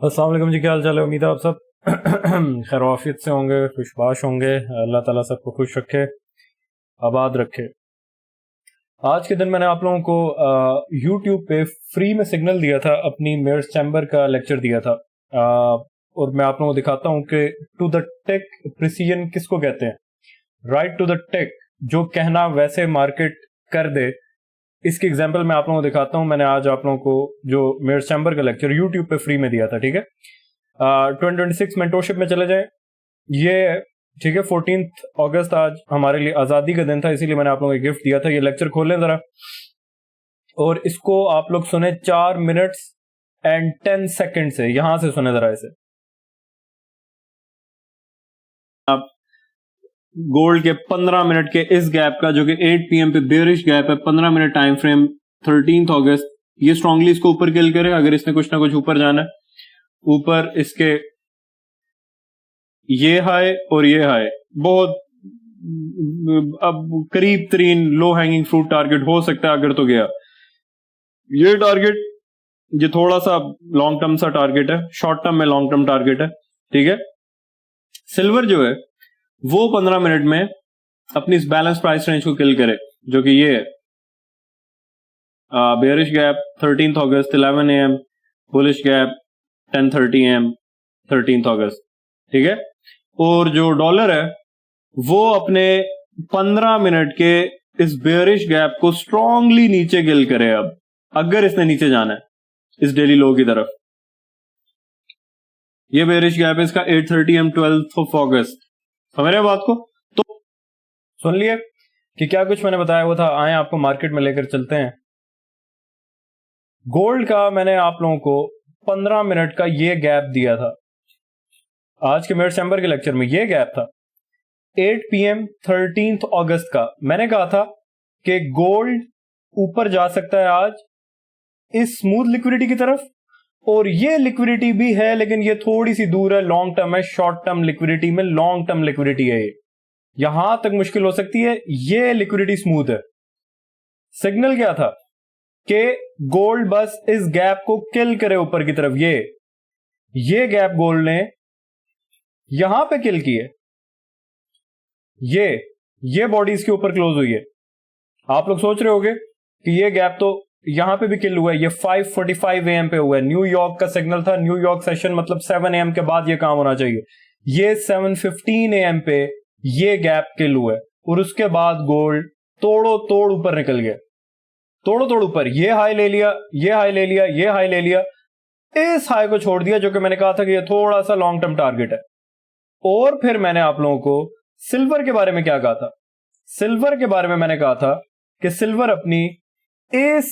अस्सलाम वालेकुम जी, क्या हाल चाल है। उम्मीद है आप सब खैर आफियत से होंगे, खुशबाश होंगे। अल्लाह ताला सबको खुश रखे, आबाद रखे। आज के दिन मैंने आप लोगों को यूट्यूब पे फ्री में सिग्नल दिया था, अपनी मेयर्स चैम्बर का लेक्चर दिया था। और मैं आप लोगों को दिखाता हूँ कि टू द टेक प्रिसीजन किसको कहते हैं। राइट टू द टेक, जो कहना वैसे मार्केट कर दे। इसकी एग्जांपल मैं आप लोगों को दिखाता हूं। मैंने आज आप लोगों को जो मेयर्स चैम्बर का लेक्चर यूट्यूब पे फ्री में दिया था, ठीक है। 2026 मेंटोरशिप में चले जाएं। ये ठीक है, 14 अगस्त आज हमारे लिए आज़ादी का दिन था, इसीलिए मैंने आप लोगों को गिफ्ट दिया था। ये लेक्चर खोल लें ज़रा और इसको आप लोग सुने 4 मिनट्स एंड 10 सेकेंड से। यहां से सुने ज़रा इसे। आप गोल्ड के 15 मिनट के इस गैप का, जो कि 8 PM पे बेयरिश गैप है, 15 मिनट टाइम फ्रेम 13 अगस्त, ये स्ट्रांगली इसको ऊपर किल करे। अगर इसने कुछ ना कुछ ऊपर जाना है, ऊपर इसके ये हाई और ये हाई बहुत अब करीब तरीन लो हैंगिंग फ्रूट टारगेट हो सकता है अगर तो गया। ये टारगेट, ये थोड़ा सा लॉन्ग टर्म सा टारगेट है, शॉर्ट टर्म में लॉन्ग टर्म टारगेट है, ठीक है। सिल्वर जो है वो 15 मिनट में अपनी इस बैलेंस प्राइस रेंज को किल करे, जो कि ये है bearish gap 13 August 11 AM, bullish gap 10:30 AM 13 अगस्त, ठीक है। और जो डॉलर है वो अपने 15 मिनट के इस बेयरिश गैप को स्ट्रांगली नीचे गिल करे। अब अगर इसने नीचे जाना है इस डेली लो की तरफ, ये बेयरिश गैप है इसका 8:30 AM 12 अगस्त। समझ रहे बात को? तो सुन लिए कि क्या कुछ मैंने बताया वो था। आए आपको मार्केट में लेकर चलते हैं। गोल्ड का मैंने आप लोगों को 15 मिनट का ये गैप दिया था आज के मेरे चैम्बर के लेक्चर में। ये गैप था 8 PM 13 अगस्त का। मैंने कहा था कि गोल्ड ऊपर जा सकता है आज इस स्मूथ लिक्विडिटी की तरफ, और ये लिक्विडिटी भी है लेकिन ये थोड़ी सी दूर है, लॉन्ग टर्म है। शॉर्ट टर्म लिक्विडिटी में लॉन्ग टर्म लिक्विडिटी है, ये यहां तक मुश्किल हो सकती है। ये लिक्विडिटी स्मूथ है। सिग्नल क्या था कि गोल्ड बस इस गैप को किल करे ऊपर की तरफ। ये गैप गोल्ड ने यहां पे किल की है। ये बॉडी इसके ऊपर क्लोज हुई है। आप लोग सोच रहे होंगे कि ये गैप तो यहां पे भी किल हुआ है। ये 5:45 AM पे हुआ है। न्यूयॉर्क का सिग्नल था, न्यूयॉर्क सेशन, मतलब 7 AM के बाद ये काम होना चाहिए। ये 7:15 AM पे ये गैप किल हुआ है और उसके बाद गोल्ड तोड़ो तोड़ ऊपर निकल गया। तोड़ो तोड़ ऊपर, ये हाई ले लिया, ये हाई ले लिया, ये हाई ले लिया, इस हाई को छोड़ दिया, जो कि मैंने कहा था कि ये थोड़ा सा लॉन्ग टर्म टारगेट है। और फिर मैंने आप लोगों को सिल्वर के बारे में क्या कहा था। सिल्वर के बारे में मैंने कहा था कि सिल्वर अपनी इस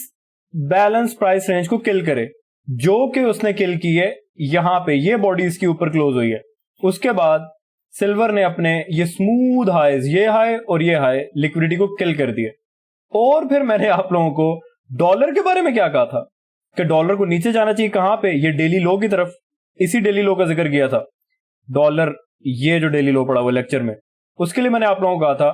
बैलेंस प्राइस रेंज को किल करे, जो कि उसने किल की है यहां पे। ये बॉडी इसकी ऊपर क्लोज हुई है। उसके बाद सिल्वर ने अपने ये स्मूथ हाईज, ये हाई और ये हाई, लिक्विडिटी को किल कर दिया। और फिर मैंने आप लोगों को डॉलर के बारे में क्या कहा था कि डॉलर को नीचे जाना चाहिए। कहां पे? ये डेली लो की तरफ। इसी डेली लो का जिक्र किया था। डॉलर, ये जो डेली लो पड़ा हुआ लेक्चर में, उसके लिए मैंने आप लोगों को कहा था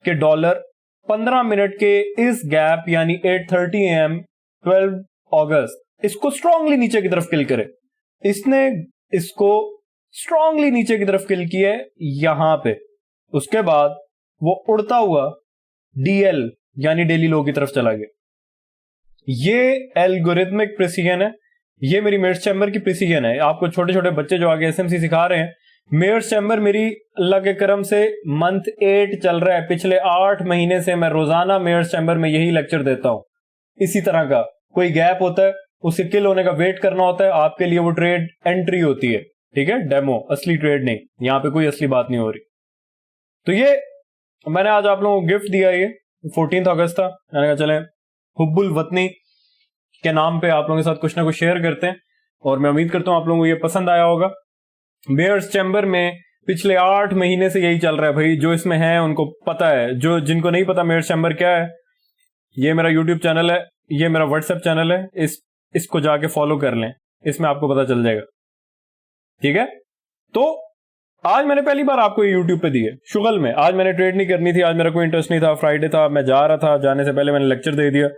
कि डॉलर 15 मिनट के इस गैप यानी 8:30 AM 12 अगस्त, इसको स्ट्रांगली नीचे की तरफ किल करे। इसने इसको स्ट्रांगली नीचे की तरफ किल किया है यहां पे। उसके बाद वो उड़ता हुआ DL यानी डेली लो की तरफ चला गया। ये एल्गोरिथमिक प्रिसीजन है। ये मेरी मेयर्स चैम्बर की प्रिसीजन है। आपको छोटे छोटे बच्चे जो आगे SMC सिखा रहे हैं, मेयर्स चैम्बर मेरी अल्लाह के करम से मंथ 8 चल रहा है। पिछले 8 महीने से मैं रोजाना मेयर्स चैम्बर में यही लेक्चर देता हूं। इसी तरह का कोई गैप होता है, उसे किल होने का वेट करना होता है। आपके लिए वो ट्रेड एंट्री होती है, ठीक है, डेमो, असली ट्रेड नहीं। यहां पे कोई असली बात नहीं हो रही। तो ये मैंने आज आप लोगों को गिफ्ट दिया। ये 14 अगस्त था। मैंने कहा चले हुब्बुल वतनी के नाम पे आप लोगों के साथ कुछ ना कुछ शेयर करते हैं, और मैं उम्मीद करता हूं आप लोगों को ये पसंद आया होगा। मेयर्स चैम्बर में पिछले 8 महीने से यही चल रहा है भाई। जो इसमें है उनको पता है, जो जिनको नहीं पता मेयर्स चैम्बर क्या है, ये मेरा यूट्यूब चैनल है, ये मेरा व्हाट्सएप चैनल है। इसको जाके फॉलो कर लें, इसमें आपको पता चल जाएगा, ठीक है। तो आज मैंने पहली बार आपको ये यूट्यूब पे दी है शुगल में। आज मैंने ट्रेड नहीं करनी थी, आज मेरा कोई इंटरेस्ट नहीं था, फ्राइडे था, मैं जा रहा था, जाने से पहले मैंने लेक्चर दे दिया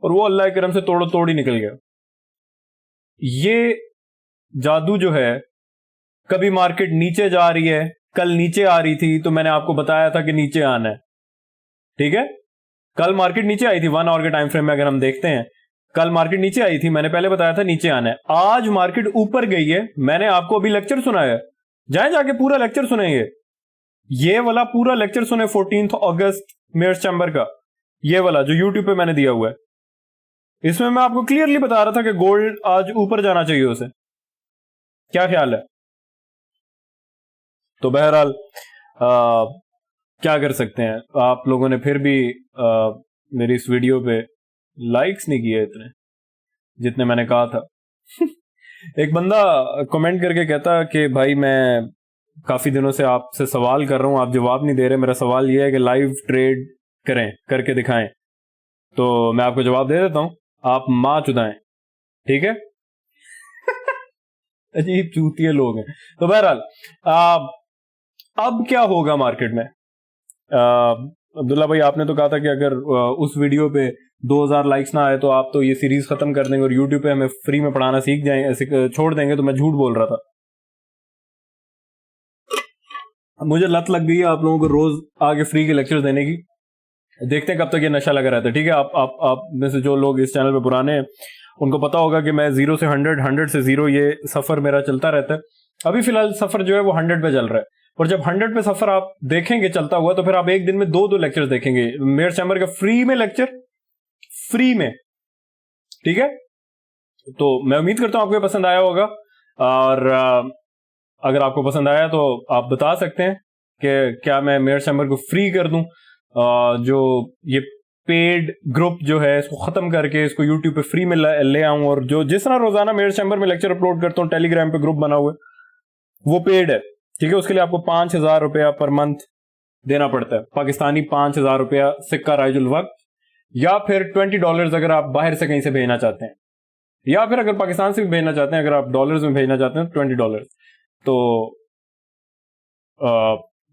और वो अल्लाह के करम से तोड़ो तोड़ ही निकल गया। ये जादू जो है, कभी मार्केट नीचे जा रही है, कल नीचे आ रही थी तो मैंने आपको बताया था कि नीचे आना है, ठीक है। कल मार्केट नीचे आई थी 1 आवर के टाइम फ्रेम में, अगर हम देखते हैं कल मार्केट नीचे आई थी, मैंने पहले बताया था नीचे आना है। आज मार्केट ऊपर गई है, मैंने आपको अभी लेक्चर सुनाया है, जाए जाके पूरा लेक्चर सुनेंगे, ये वाला पूरा लेक्चर सुने 14 अगस्त मेयर्स चैम्बर का, ये वाला जो यूट्यूब पे मैंने दिया हुआ है। इसमें मैं आपको क्लियरली बता रहा था कि गोल्ड आज ऊपर जाना चाहिए उसे। क्या ख्याल है? तो बहरहाल क्या कर सकते हैं, आप लोगों ने फिर भी मेरी इस वीडियो पे लाइक्स नहीं किए इतने जितने मैंने कहा था। एक बंदा कमेंट करके कहता कि भाई मैं काफी दिनों से आपसे सवाल कर रहा हूं, आप जवाब नहीं दे रहे, मेरा सवाल यह है कि लाइव ट्रेड करें, करके दिखाएं। तो मैं आपको जवाब दे देता हूं, आप मां चुदाएं, ठीक है। अजीब चूतिए लोग हैं। तो बहरहाल अब क्या होगा मार्केट में? अब्दुल्ला भाई आपने तो कहा था कि अगर उस वीडियो पे 2000 लाइक्स ना आए तो आप तो ये सीरीज खत्म कर देंगे और यूट्यूब पे हमें फ्री में पढ़ाना सीख जाएंगे, छोड़ देंगे। तो मैं झूठ बोल रहा था, मुझे लत लग गई है आप लोगों को रोज आगे फ्री के लेक्चर देने की। देखते हैं कब तक ये नशा लगा रहता है, ठीक है। आप में से जो लोग इस चैनल पे पुराने हैं उनको पता होगा कि मैं 0 से 100, 100 से 0 ये सफर मेरा चलता रहता है। अभी फिलहाल सफर जो है वो 100 पे चल रहा है, और जब 100 पे सफर आप देखेंगे चलता हुआ तो फिर आप एक दिन में 2 लेक्चर देखेंगे मेयर्स चैम्बर का, फ्री में लेक्चर, फ्री में, ठीक है। तो मैं उम्मीद करता हूं आपको पसंद आया होगा, और अगर आपको पसंद आया तो आप बता सकते हैं कि क्या मैं मेयर्स चैम्बर को फ्री कर दूं, जो ये पेड ग्रुप जो है इसको खत्म करके इसको यूट्यूब पे फ्री में ले आऊं, और जो जिस तरह रोजाना मेयर्स चैम्बर में लेक्चर अपलोड करता हूं, टेलीग्राम पे ग्रुप बना हुआ है वो पेड है, ठीक है। उसके लिए आपको 5000 रुपया पर मंथ देना पड़ता है, पाकिस्तानी 5000 रुपया सिक्का राइजुल वक्त, या फिर $20 अगर आप बाहर से कहीं से भेजना चाहते हैं, या फिर अगर पाकिस्तान से भी भेजना चाहते हैं, अगर आप डॉलर्स में भेजना चाहते हैं $20। तो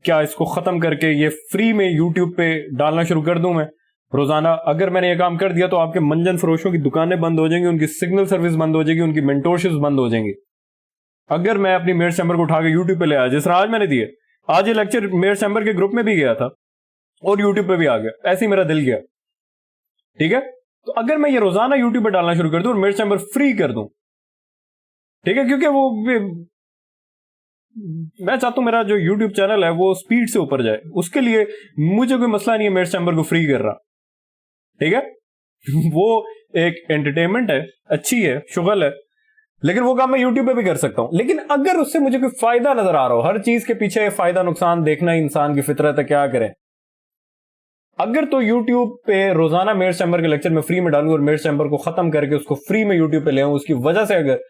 क्या इसको खत्म करके ये फ्री में यूट्यूब पे डालना शुरू कर दूं मैं रोजाना? अगर मैंने ये काम कर दिया तो आपके मंजन फरोशों की दुकानें बंद हो जाएंगी, उनकी सिग्नल सर्विस बंद हो जाएगी, उनकी मेंटोरशिप्स बंद हो जाएंगी। अगर मैं अपनी मेयर्स चैम्बर को उठा के यूट्यूब पे ले आया, जिस तरह आज मैंने दिए, आज ये लेक्चर मेयर्स चैम्बर के ग्रुप में भी गया था और यूट्यूब पे भी आ गया, ऐसे ही मेरा दिल गया, ठीक है। तो अगर मैं ये रोजाना यूट्यूब पे डालना शुरू कर दूं और मेयर्स चैम्बर फ्री कर दूं, ठीक है, क्योंकि वो मैं चाहता हूं मेरा जो यूट्यूब चैनल है वो स्पीड से ऊपर जाए, उसके लिए मुझे कोई मसला नहीं है मेयर्स चैम्बर को फ्री कर रहा, ठीक है। वो एक एंटरटेनमेंट है, अच्छी है, शुगल है, लेकिन वो काम मैं यूट्यूब पे भी कर सकता हूं। लेकिन अगर उससे मुझे कोई फायदा नजर आ रहा हो, हर चीज के पीछे फायदा नुकसान देखना ही इंसान की फितरत है, क्या करें। अगर तो यूट्यूब पे रोजाना मेयर्स चैम्बर के लेक्चर में फ्री में डालूं और मेयर्स चैम्बर को खत्म करके उसको फ्री में यूट्यूब पे ले आऊं, उसकी वजह से अगर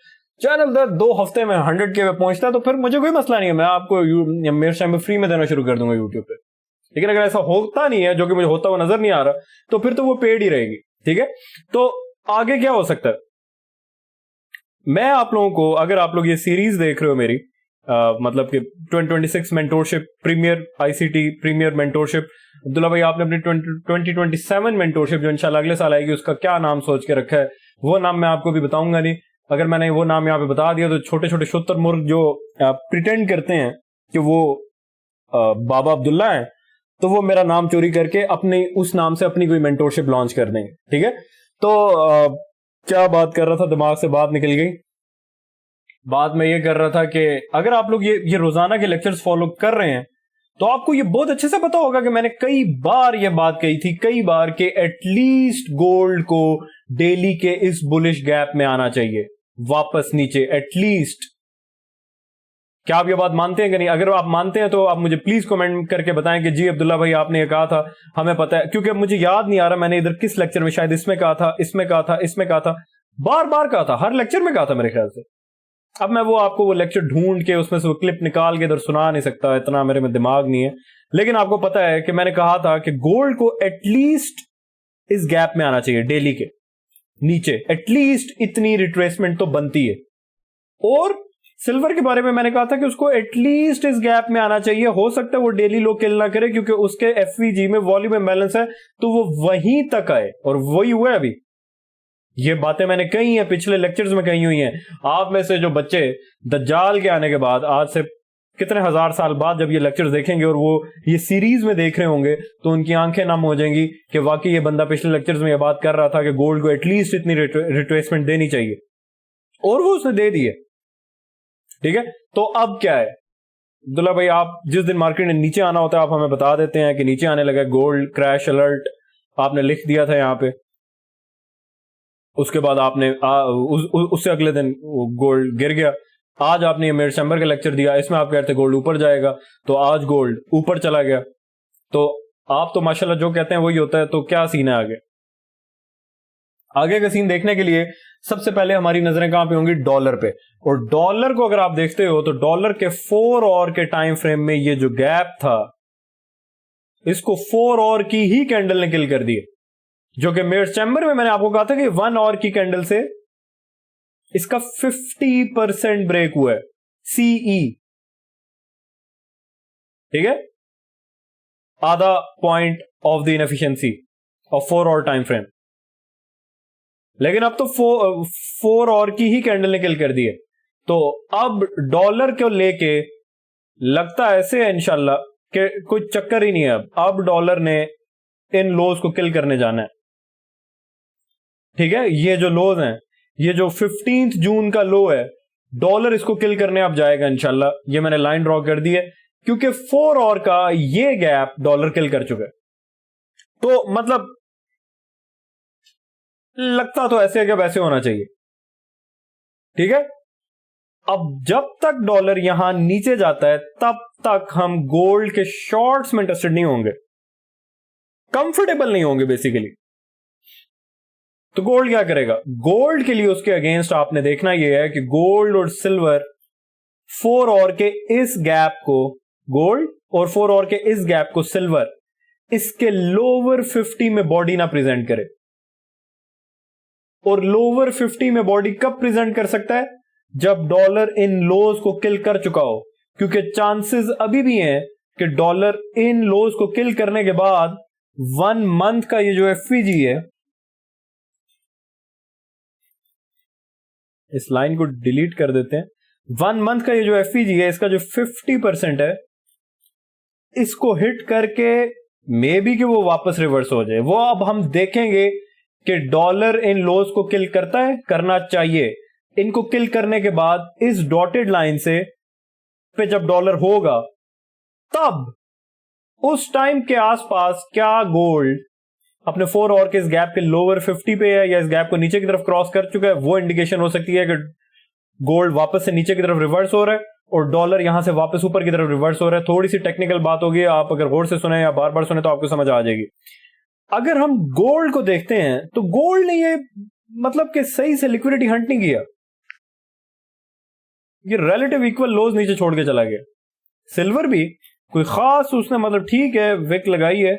चैनल 2 हफ्ते में 100K पे पहुंचता है तो फिर मुझे कोई मसला नहीं है, मैं आपको मेयर्स चैम्बर फ्री में देना शुरू कर दूंगा यूट्यूब पे। लेकिन अगर ऐसा होता नहीं है, जो कि मुझे होता हुआ नजर नहीं आ रहा, तो फिर तो वो पेड ही रहेगी, ठीक है। तो आगे क्या हो सकता है, मैं आप लोगों को, अगर आप लोग ये सीरीज देख रहे हो मेरी, मतलब कि 2026 mentorship premier, ICT premier mentorship, Abdullah भाई आपने अपनी 2027 मेंटोरशिप जो इंशाल्लाह अगले साल आएगी उसका क्या नाम सोच के रखा है, वो नाम मैं आपको भी बताऊंगा नहीं। अगर मैंने वो नाम यहाँ पे बता दिया तो छोटे छोटे शुतुरमुर्ग जो प्रिटेंड करते हैं कि वो बाबा अब्दुल्ला है, तो वो मेरा नाम चोरी करके अपने उस नाम से अपनी कोई मेंटोरशिप लॉन्च कर देंगे, ठीक है। तो क्या बात कर रहा था, दिमाग से बात निकल गई। बात मैं ये कर रहा था कि अगर आप लोग ये रोजाना के लेक्चर्स फॉलो कर रहे हैं तो आपको ये बहुत अच्छे से पता होगा कि मैंने कई बार ये बात कही थी, कई बार, कि एटलीस्ट गोल्ड को डेली के इस बुलिश गैप में आना चाहिए, वापस नीचे एटलीस्ट। क्या आप ये बात मानते हैं कि नहीं? अगर आप मानते हैं तो आप मुझे प्लीज कमेंट करके बताएं कि जी अब्दुल्ला भाई आपने ये कहा था, हमें पता है, क्योंकि मुझे याद नहीं आ रहा मैंने इधर किस लेक्चर में, शायद इसमें कहा था, इसमें कहा था, इसमें कहा था, बार बार कहा था, हर लेक्चर में कहा था मेरे ख्याल से। अब मैं वो आपको वो लेक्चर ढूंढ के उसमें से वो क्लिप निकाल के इधर सुना नहीं सकता, इतना मेरे में दिमाग नहीं है। लेकिन आपको पता है कि मैंने कहा था कि गोल्ड को एटलीस्ट इस गैप में आना चाहिए, डेली के नीचे एटलीस्ट इतनी रिट्रेसमेंट तो बनती है। और सिल्वर के बारे में मैंने कहा था कि उसको एटलीस्ट इस गैप में आना चाहिए। हो सकता है वो डेली लो किल ना करे क्योंकि उसके एफवीजी में वॉल्यूम इम्बैलेंस है, तो वो वहीं तक आए, और वही हुआ है अभी। ये बातें मैंने कही हैं, पिछले लेक्चर्स में कही हुई हैं। आप में से जो बच्चे दज्जाल के आने के बाद आज से कितने हजार साल बाद जब ये लेक्चर्स देखेंगे और वो ये सीरीज में देख रहे होंगे तो उनकी आंखें नम हो जाएंगी कि वाकई ये बंदा पिछले लेक्चर्स में ये बात कर रहा था कि गोल्ड को एटलीस्ट इतनी रिट्रेसमेंट देनी चाहिए, और वो उसने दे दी है। ठीक है, तो अब क्या है अब्दुल्ला भाई, आप जिस दिन मार्केट में नीचे आना होता है आप हमें बता देते हैं कि नीचे आने लगा, गोल्ड क्रैश अलर्ट आपने लिख दिया था यहां पे। उसके बाद आपने उससे अगले दिन गोल्ड गिर गया। आज आपने मेरे चैम्बर का लेक्चर दिया, इसमें आप कहते गोल्ड ऊपर जाएगा, तो आज गोल्ड ऊपर चला गया। तो आप तो माशाल्लाह जो कहते हैं वही होता है। तो क्या सीन है आगे? आगे का सीन देखने के लिए सबसे पहले हमारी नजरें कहां पे होंगी? डॉलर पे। और डॉलर को अगर आप देखते हो तो डॉलर के 4 आवर के टाइम फ्रेम में ये जो गैप था, इसको 4 आवर की ही कैंडल ने किल कर दिए, जो कि मेरे चैम्बर में मैंने आपको कहा था कि 1 आवर की कैंडल से इसका 50% ब्रेक हुआ है, सीई। ठीक है, आधा point of the inefficiency of 4 hour time frame. लेकिन अब तो 4 आवर की ही कैंडल ने किल कर दी है। तो अब डॉलर को लेके लगता ऐसे है इंशाल्लाह कि कोई चक्कर ही नहीं है। अब डॉलर ने इन लोज को किल करने जाना है। ठीक है, ये जो लोज हैं, ये जो 15 जून का लो है, डॉलर इसको किल करने अब जाएगा इंशाल्लाह। ये मैंने लाइन ड्रॉ कर दी है क्योंकि 4 आवर का ये गैप डॉलर किल कर चुका है। तो मतलब लगता तो ऐसे है कि वैसे होना चाहिए। ठीक है, अब जब तक डॉलर यहां नीचे जाता है तब तक हम गोल्ड के शॉर्ट्स में इंटरेस्टेड नहीं होंगे, कंफर्टेबल नहीं होंगे बेसिकली। तो गोल्ड क्या करेगा? गोल्ड के लिए उसके अगेंस्ट आपने देखना यह है कि गोल्ड और सिल्वर 4 आवर के इस गैप को, गोल्ड और 4 आवर के इस गैप को सिल्वर इसके लोअर 50 में बॉडी ना प्रेजेंट करे। और लोअर 50 में बॉडी कब प्रेजेंट कर सकता है? जब डॉलर इन लोज को किल कर चुका हो, क्योंकि चांसेस अभी भी हैं कि डॉलर इन लोज को किल करने के बाद 1 मंथ का ये जो एफवीजी है, इस लाइन को डिलीट कर देते हैं। 1 मंथ का ये जो एफवीजी है, इसका जो 50% है, इसको हिट करके मे बी कि वो वापस रिवर्स हो जाए। वो अब हम देखेंगे कि डॉलर इन लोज को किल करता है, करना चाहिए। इनको किल करने के बाद इस डॉटेड लाइन से पे जब डॉलर होगा, तब उस टाइम के आसपास क्या गोल्ड अपने 4 आवर के इस गैप के लोअर 50 पे है या इस गैप को नीचे की तरफ क्रॉस कर चुका है, वो इंडिकेशन हो सकती है कि गोल्ड वापस से नीचे की तरफ रिवर्स हो रहा है और डॉलर यहां से वापस ऊपर की तरफ रिवर्स हो रहा है। थोड़ी सी टेक्निकल बात होगी, आप अगर गौर से सुने या बार बार सुने तो आपको समझ आ जाएगी। अगर हम गोल्ड को देखते हैं तो गोल्ड ने ये मतलब कि सही से लिक्विडिटी हंट नहीं किया, ये रिलेटिव इक्वल लोज नीचे छोड़ के चला गया। सिल्वर भी कोई खास उसने मतलब ठीक है विक लगाई है,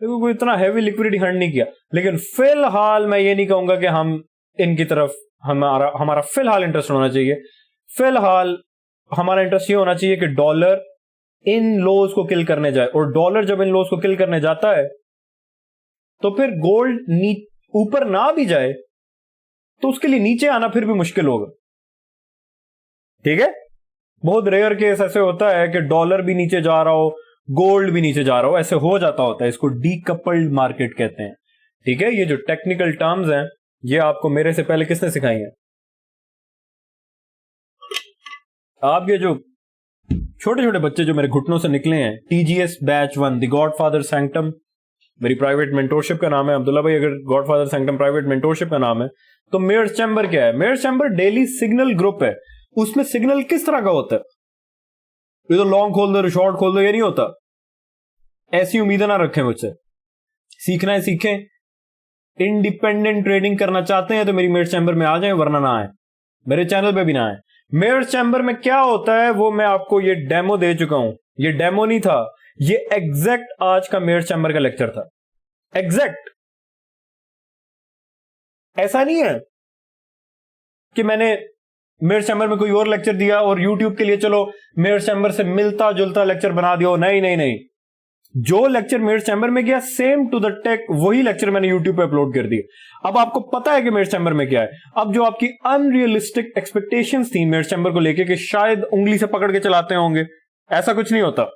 लेकिन कोई इतना हैवी लिक्विडिटी हंट नहीं किया। लेकिन फिलहाल मैं ये नहीं कहूंगा कि हम इनकी तरफ हमारा फिलहाल इंटरेस्ट होना चाहिए। फिलहाल हमारा इंटरेस्ट ये होना चाहिए कि डॉलर इन लोज को किल करने जाए, और डॉलर जब इन लोज को किल करने जाता है तो फिर गोल्ड ऊपर ना भी जाए तो उसके लिए नीचे आना फिर भी मुश्किल होगा। ठीक है, बहुत रेयर केस ऐसे होता है कि डॉलर भी नीचे जा रहा हो, गोल्ड भी नीचे जा रहा हो, ऐसे हो जाता होता है। इसको डीकपल्ड मार्केट कहते हैं। ठीक है, ये जो टेक्निकल टर्म्स हैं ये आपको मेरे से पहले किसने सिखाई हैं? आप ये जो छोटे छोटे बच्चे जो मेरे घुटनों से निकले हैं, TGS batch 1 the godfather sanctum, मेरी प्राइवेट मेंटोरशिप का नाम है। अब्दुल्ला भाई अगर गॉडफादर सैंक्टम प्राइवेट मेंटोरशिप का नाम है तो मेयर चैम्बर क्या है? Mayor chamber daily signal group है। उसमें सिग्नल किस तरह का होता है? ये तो लॉन्ग खोल दो शॉर्ट खोल दो, ये नहीं होता। ऐसी उम्मीदें ना रखें मुझसे। सीखना है सीखें, इंडिपेंडेंट ट्रेडिंग करना चाहते हैं तो मेरी मेयर चैम्बर में आ जाएं, वरना ना आए, मेरे चैनल पे भी ना आए। मेयर चैम्बर में क्या होता है वो मैं आपको ये डेमो दे चुका हूं। ये डेमो नहीं था, ये एग्जैक्ट आज का मेयर चैम्बर का लेक्चर था। एग्जैक्ट ऐसा नहीं है कि मैंने मेयर चैम्बर में कोई और लेक्चर दिया और यूट्यूब के लिए चलो मेयर चैम्बर से मिलता जुलता लेक्चर बना दिया। नहीं नहीं नहीं, जो लेक्चर मेरे चैम्बर में गया सेम टू द टेक वही लेक्चर मैंने यूट्यूब पे अपलोड कर दिया। अब आपको पता है कि मेरे चैम्बर में क्या है। अब जो आपकी अनरियलिस्टिक एक्सपेक्टेशंस थी मेरे चैम्बर को लेके कि शायद उंगली से पकड़ के चलाते होंगे, ऐसा कुछ नहीं होता।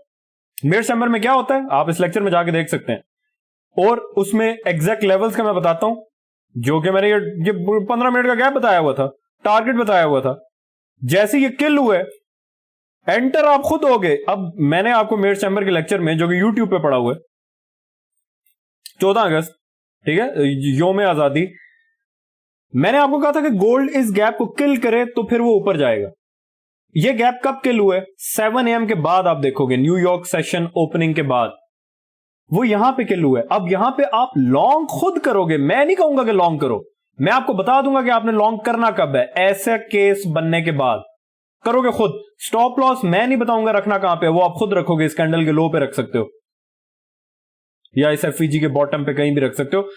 मेरे चैम्बर में क्या होता है आप इस लेक्चर में जाके देख सकते हैं, और उसमें एग्जैक्ट लेवल्स का मैं बताता हूं, जो कि मैंने ये 15 मिनट का गैप बताया हुआ था, टारगेट बताया हुआ था। जैसे ये किल हुए एंटर आप खुद हो गए। अब मैंने आपको मेरे चैम्बर के लेक्चर में जो कि यूट्यूब पे पड़ा हुआ है 14 अगस्त, ठीक है, योम आजादी, मैंने आपको कहा था कि गोल्ड इस गैप को किल करे तो फिर वो ऊपर जाएगा। ये गैप कब किल हुआ है? 7 AM के बाद आप देखोगे, न्यूयॉर्क सेशन ओपनिंग के बाद वो यहां पे किल हुआ है। अब यहां पे आप लॉन्ग खुद करोगे, मैं नहीं कहूंगा कि लॉन्ग करो, मैं आपको बता दूंगा कि आपने लॉन्ग करना कब है। ऐसा केस बनने के बाद करोगे खुद। स्टॉप लॉस मैं नहीं बताऊंगा रखना कहां पे, वो आप खुद रखोगे। इस कैंडल के लो पे रख सकते हो या इस एफईजी के बॉटम पे कहीं भी रख सकते हो।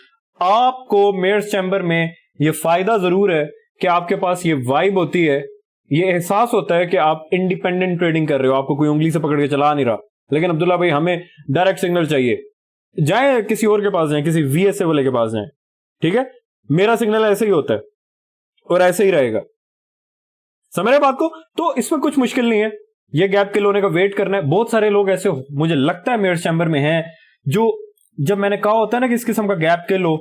आपको मेयर्स चैम्बर में ये फायदा जरूर है कि आपके पास ये वाइब होती है, ये एहसास होता है कि आप इंडिपेंडेंट ट्रेडिंग कर रहे हो, आपको कोई उंगली से पकड़ के चला नहीं रहा। लेकिन अब्दुल्ला भाई हमें डायरेक्ट सिग्नल चाहिए, जाए किसी और के पास जाए, किसी वीएसए वाले के पास जाए, ठीक है। मेरा सिग्नल ऐसे ही होता है और ऐसे ही रहेगा, समझ रहे बात को। तो इसमें कुछ मुश्किल नहीं है, ये गैप किल होने का वेट करना है। बहुत सारे लोग ऐसे मुझे लगता है मेरे चैम्बर में हैं जो, जब मैंने कहा होता है ना कि इस किस्म का गैप किल हो,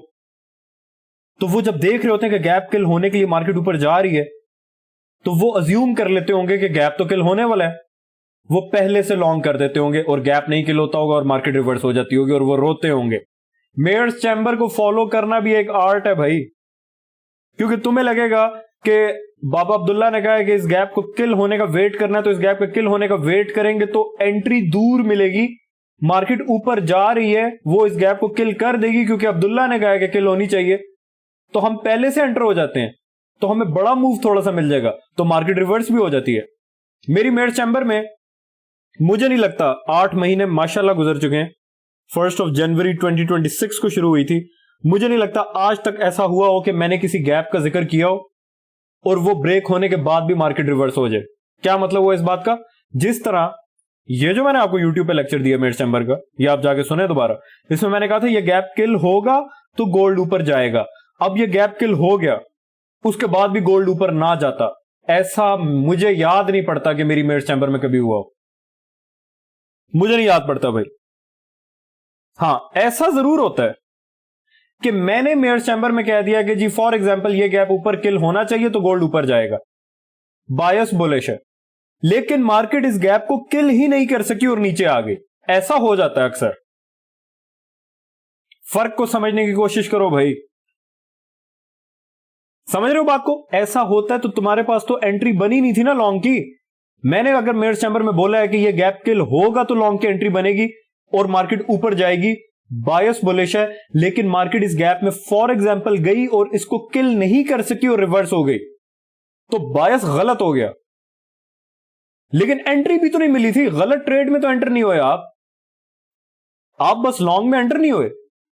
तो वो जब देख रहे होते हैं कि गैप किल होने के लिए मार्केट ऊपर जा रही है, तो वो अज्यूम कर लेते होंगे कि गैप तो किल होने वाला है, वो पहले से लॉन्ग कर देते होंगे और गैप नहीं किल होता होगा और मार्केट रिवर्स हो जाती होगी और वो रोते होंगे। मेयर्स चैम्बर को फॉलो करना भी एक आर्ट है भाई, क्योंकि तुम्हें लगेगा कि बाबा अब्दुल्ला ने कहा है कि इस गैप को किल होने का वेट करना है, तो इस गैप के किल होने का वेट करेंगे तो एंट्री दूर मिलेगी। मार्केट ऊपर जा रही है, वो इस गैप को किल कर देगी क्योंकि अब्दुल्ला ने कहा है कि किल होनी चाहिए, तो हम पहले से एंटर हो जाते हैं, तो हमें बड़ा मूव थोड़ा सा मिल जाएगा, तो मार्केट रिवर्स भी हो जाती है। मेरी मेयर्स चैम्बर में मुझे नहीं लगता 8 महीने माशाल्लाह गुजर चुके हैं, 1 जनवरी 2026 को शुरू हुई थी, मुझे नहीं लगता आज तक ऐसा हुआ हो कि मैंने किसी गैप का जिक्र किया हो और वो ब्रेक होने के बाद भी मार्केट रिवर्स हो जाए। क्या मतलब हुआ इस बात का? जिस तरह ये जो मैंने आपको यूट्यूब पे लेक्चर दिया मेरे चैम्बर का, ये आप जाके सुने दोबारा, इसमें मैंने कहा था ये गैप किल होगा तो गोल्ड ऊपर जाएगा। अब ये गैप किल हो गया, उसके बाद भी गोल्ड ऊपर ना जाता, ऐसा मुझे याद नहीं पड़ता कि मेरी मेरे चैम्बर में कभी हुआ हो, मुझे नहीं याद पड़ता भाई। हां, ऐसा जरूर होता है कि मैंने मेयर चैम्बर में कह दिया कि जी फॉर एग्जांपल ये गैप ऊपर किल होना चाहिए तो गोल्ड ऊपर जाएगा, बायस बुलिश है, लेकिन मार्केट इस गैप को किल ही नहीं कर सकी और नीचे आ गई। ऐसा हो जाता है अक्सर। फर्क को समझने की कोशिश करो भाई, समझ रहे हो बात को? ऐसा होता है तो तुम्हारे पास तो एंट्री बनी नहीं थी ना लॉन्ग की। मैंने अगर मेरे चैम्बर में बोला है कि ये गैप किल होगा तो लॉन्ग की एंट्री बनेगी और मार्केट ऊपर जाएगी, बायस बुलिश है, लेकिन मार्केट इस गैप में फॉर एग्जांपल गई और इसको किल नहीं कर सकी और रिवर्स हो गई, तो बायस गलत हो गया। लेकिन एंट्री भी तो नहीं मिली थी, गलत ट्रेड में तो एंटर नहीं हुए आप बस लॉन्ग में एंटर नहीं हुए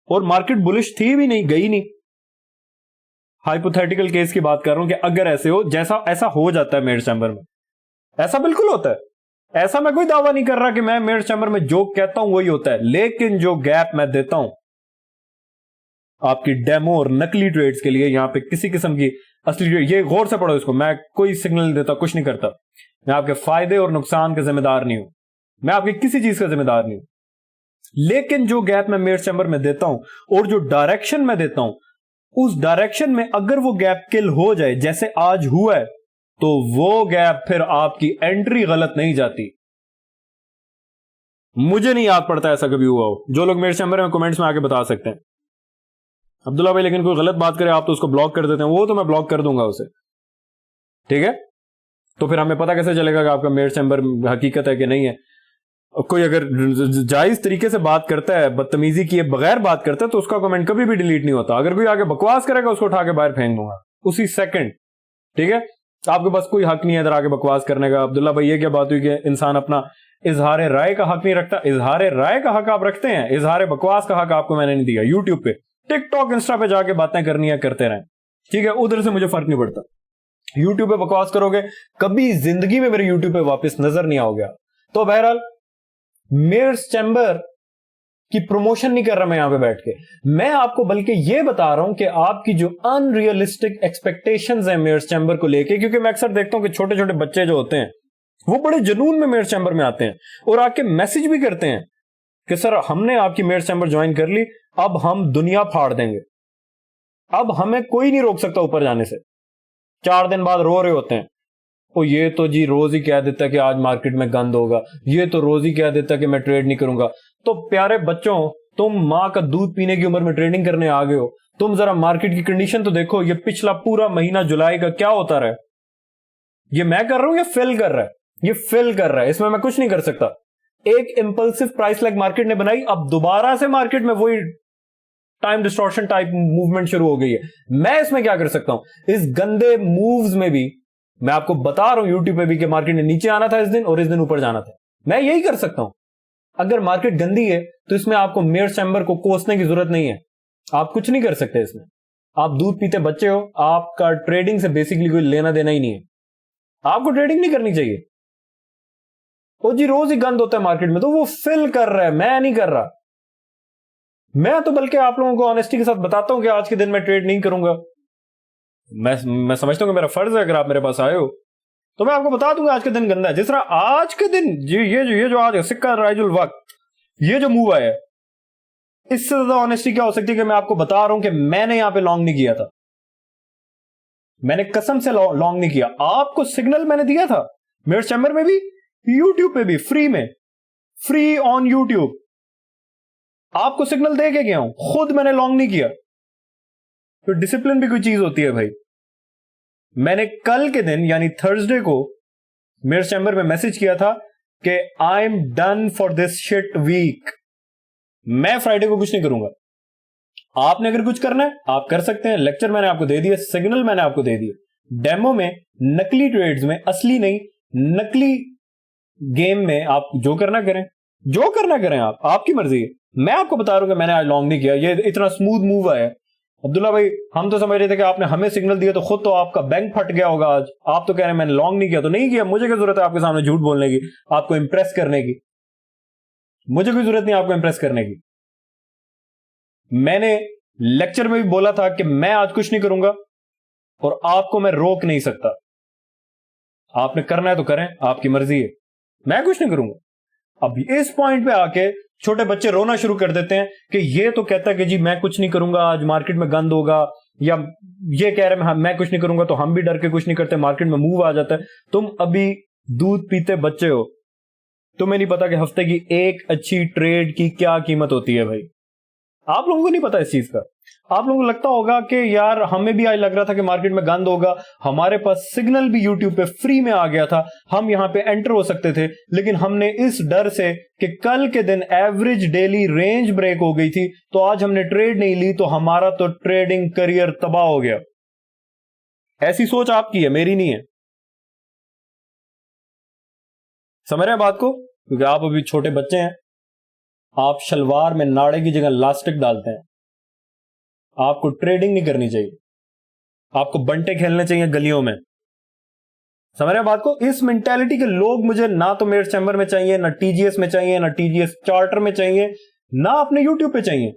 और मार्केट बुलिश थी भी नहीं, गई नहीं। हाइपोथेटिकल केस की बात कर रहा हूं कि अगर ऐसे हो, जैसा ऐसा हो जाता है मेरे चैम्बर में, ऐसा बिल्कुल होता है। ऐसा मैं कोई दावा नहीं कर रहा कि मैं मेरे चैम्बर में जो कहता हूं वही होता है, लेकिन जो गैप मैं देता हूं आपकी डेमो और नकली ट्रेड्स के लिए, यहां पे किसी किस्म की असली ट्रेड, ये गौर से पढ़ो इसको, मैं कोई सिग्नल नहीं देता, कुछ नहीं करता, मैं आपके फायदे और नुकसान का जिम्मेदार नहीं हूं, मैं आपकी किसी चीज का जिम्मेदार नहीं हूं। लेकिन जो गैप मैं मेरे चैम्बर में देता हूं और जो डायरेक्शन में देता हूं, उस डायरेक्शन में अगर वो गैप किल हो जाए जैसे आज हुआ है, तो वो गैप फिर आपकी एंट्री गलत नहीं जाती। मुझे नहीं याद पड़ता ऐसा कभी हुआ हो। जो लोग मेरे चैम्बर में कमेंट्स में आके बता सकते हैं। अब्दुल्ला भाई लेकिन कोई गलत बात करे आप तो उसको ब्लॉक कर देते हैं, वो तो मैं ब्लॉक कर दूंगा उसे, ठीक है। तो फिर हमें पता कैसे चलेगा कि आपका मेरे चैम्बर हकीकत है कि नहीं है? कोई अगर जायज तरीके से बात करता है, बदतमीजी किए बगैर बात करता है, तो उसका कमेंट कभी भी डिलीट नहीं होता। अगर कोई आगे बकवास करेगा उसको उठा के बाहर फेंक दूंगा उसी सेकंड, ठीक है। आपके पास कोई हक नहीं है इधर आके बकवास करने का। अब्दुल्ला भाई ये क्या बात हुई कि इंसान अपना इजहार राय का हक नहीं रखता? इजहार राय का हक आप रखते हैं, इजहार बकवास का हक आपको मैंने नहीं दिया। यूट्यूब पे, टिकटॉक, इंस्टा पे जाके बातें करनी है करते रहें, ठीक है, उधर से मुझे फर्क नहीं पड़ता। यूट्यूब पे बकवास करोगे कभी जिंदगी में मेरे यूट्यूब पे वापस नजर नहीं आओगे। तो बहरहाल मेयर्स चैम्बर कि प्रमोशन नहीं कर रहा मैं यहां पे बैठ के, मैं आपको बल्कि ये बता रहा हूं कि आपकी जो अनरियलिस्टिक एक्सपेक्टेशंस है मेयर्स चैम्बर को लेके, क्योंकि मैं अक्सर देखता हूं कि छोटे छोटे बच्चे जो होते हैं वो बड़े जुनून में मेयर्स चैम्बर में आते हैं और आके मैसेज भी करते हैं कि सर हमने आपकी मेयर्स चैम्बर ज्वाइन कर ली, अब हम दुनिया फाड़ देंगे, अब हमें कोई नहीं रोक सकता ऊपर जाने से। 4 दिन बाद रो रहे होते हैं, ओ ये तो जी रोज ही कह देता है कि आज मार्केट में गंद होगा, ये तो रोज ही कह देता है कि मैं ट्रेड नहीं करूंगा। तो प्यारे बच्चों, तुम मां का दूध पीने की उम्र में ट्रेडिंग करने आ गए हो, तुम जरा मार्केट की कंडीशन तो देखो। ये पिछला पूरा महीना जुलाई का क्या होता रहा है, ये मैं कर रहा हूं, ये फिल कर रहा है, ये फिल कर रहा है, इसमें मैं कुछ नहीं कर सकता। एक इंपल्सिव प्राइस लैग मार्केट ने बनाई, अब दोबारा से मार्केट में वही टाइम डिस्टॉर्शन टाइप मूवमेंट शुरू हो गई है। मैं इसमें क्या कर सकता हूं? इस गंदे मूव्स में भी मैं आपको बता रहा हूं यूट्यूब पे भी कि मार्केट ने नीचे आना था इस दिन और इस दिन ऊपर जाना था, मैं यही कर सकता हूं। अगर मार्केट गंदी है तो इसमें आपको मेयर्स चैम्बर को कोसने की जरूरत नहीं है, आप कुछ नहीं कर सकते इसमें। आप दूध पीते बच्चे हो, आपका ट्रेडिंग से बेसिकली कोई लेना देना ही नहीं है, आपको ट्रेडिंग नहीं करनी चाहिए। ओ जी रोज ही गंद होता है मार्केट में, तो वो फिल कर रहा है, मैं नहीं कर रहा। मैं तो बल्कि आप लोगों को ऑनेस्टी के साथ बताता हूं कि आज के दिन मैं ट्रेड नहीं करूंगा। मैं समझता हूं कि मेरा फर्ज है, अगर आप मेरे पास आए हो तो मैं आपको बता दूंगा आज के दिन गंदा है। जिस तरह आज के दिन ये जो आज सिक्का राइजुल वक्त ये जो मूव आया है, इससे ज्यादा ऑनेस्टी क्या हो सकती है कि मैं आपको बता रहा हूं कि मैंने यहां पे लॉन्ग नहीं किया था, मैंने कसम से लॉन्ग नहीं किया। आपको सिग्नल मैंने दिया था मेयर्स चैम्बर में भी, यूट्यूब पे भी, फ्री में, फ्री ऑन यूट्यूब आपको सिग्नल दे के गया हूं, खुद मैंने लॉन्ग नहीं किया। तो डिसिप्लिन भी कोई चीज होती है भाई। मैंने कल के दिन यानी थर्सडे को मेयर्स चैम्बर में मैसेज किया था कि I am done for this shit week, मैं फ्राइडे को कुछ नहीं करूंगा। आपने अगर कुछ करना है आप कर सकते हैं, लेक्चर मैंने आपको दे दिया, सिग्नल मैंने आपको दे दिया। डेमो में, नकली ट्रेड्स में, असली नहीं नकली गेम में आप जो करना करें, जो करना करें, आप आपकी मर्जी है। मैं आपको बता रहा हूं कि मैंने आज लॉन्ग नहीं किया, ये इतना स्मूथ मूव आया। अब्दुल्ला भाई, हम तो समझ रहे थे कि आपने हमें सिग्नल दिया तो खुद तो आपका बैंक फट गया होगा आज, आप तो कह रहे हैं मैंने लॉन्ग नहीं किया। तो नहीं किया, मुझे क्या जरूरत है आपके सामने झूठ बोलने की, आपको इंप्रेस करने की? मुझे कोई जरूरत नहीं आपको इंप्रेस करने की। मैंने लेक्चर में भी बोला था कि मैं आज कुछ नहीं करूंगा और आपको मैं रोक नहीं सकता। आपने करना है तो करें, आपकी मर्जी है, मैं कुछ नहीं करूंगा। अब इस पॉइंट पे आके छोटे बच्चे रोना शुरू कर देते हैं कि ये तो कहता है कि जी मैं कुछ नहीं करूंगा, आज मार्केट में गंद होगा, या ये कह रहे हैं मैं कुछ नहीं करूंगा, तो हम भी डर के कुछ नहीं करते, मार्केट में मूव आ जाता है। तुम अभी दूध पीते बच्चे हो, तुम्हें नहीं पता कि हफ्ते की एक अच्छी ट्रेड की क्या कीमत होती है भाई। आप लोगों को नहीं पता इस चीज का। आप लोगों को लगता होगा कि यार हमें भी आज लग रहा था कि मार्केट में गंद होगा, हमारे पास सिग्नल भी यूट्यूब पे फ्री में आ गया था, हम यहां पे एंटर हो सकते थे, लेकिन हमने इस डर से कि कल के दिन एवरेज डेली रेंज ब्रेक हो गई थी तो आज हमने ट्रेड नहीं ली, तो हमारा तो ट्रेडिंग करियर तबाह हो गया। ऐसी सोच आपकी है, मेरी नहीं है। समझ रहे हैं बात को? क्योंकि आप अभी छोटे बच्चे हैं, आप शलवार में नाड़े की जगह लास्टिक डालते हैं। आपको ट्रेडिंग नहीं करनी चाहिए, आपको बंटे खेलने चाहिए गलियों में। समझ रहे हैं बात को? इस मेंटालिटी के लोग मुझे ना तो मेयर्स चैम्बर में चाहिए, ना टीजीएस में चाहिए, ना टीजीएस चार्टर में चाहिए, ना अपने यूट्यूब पे चाहिए।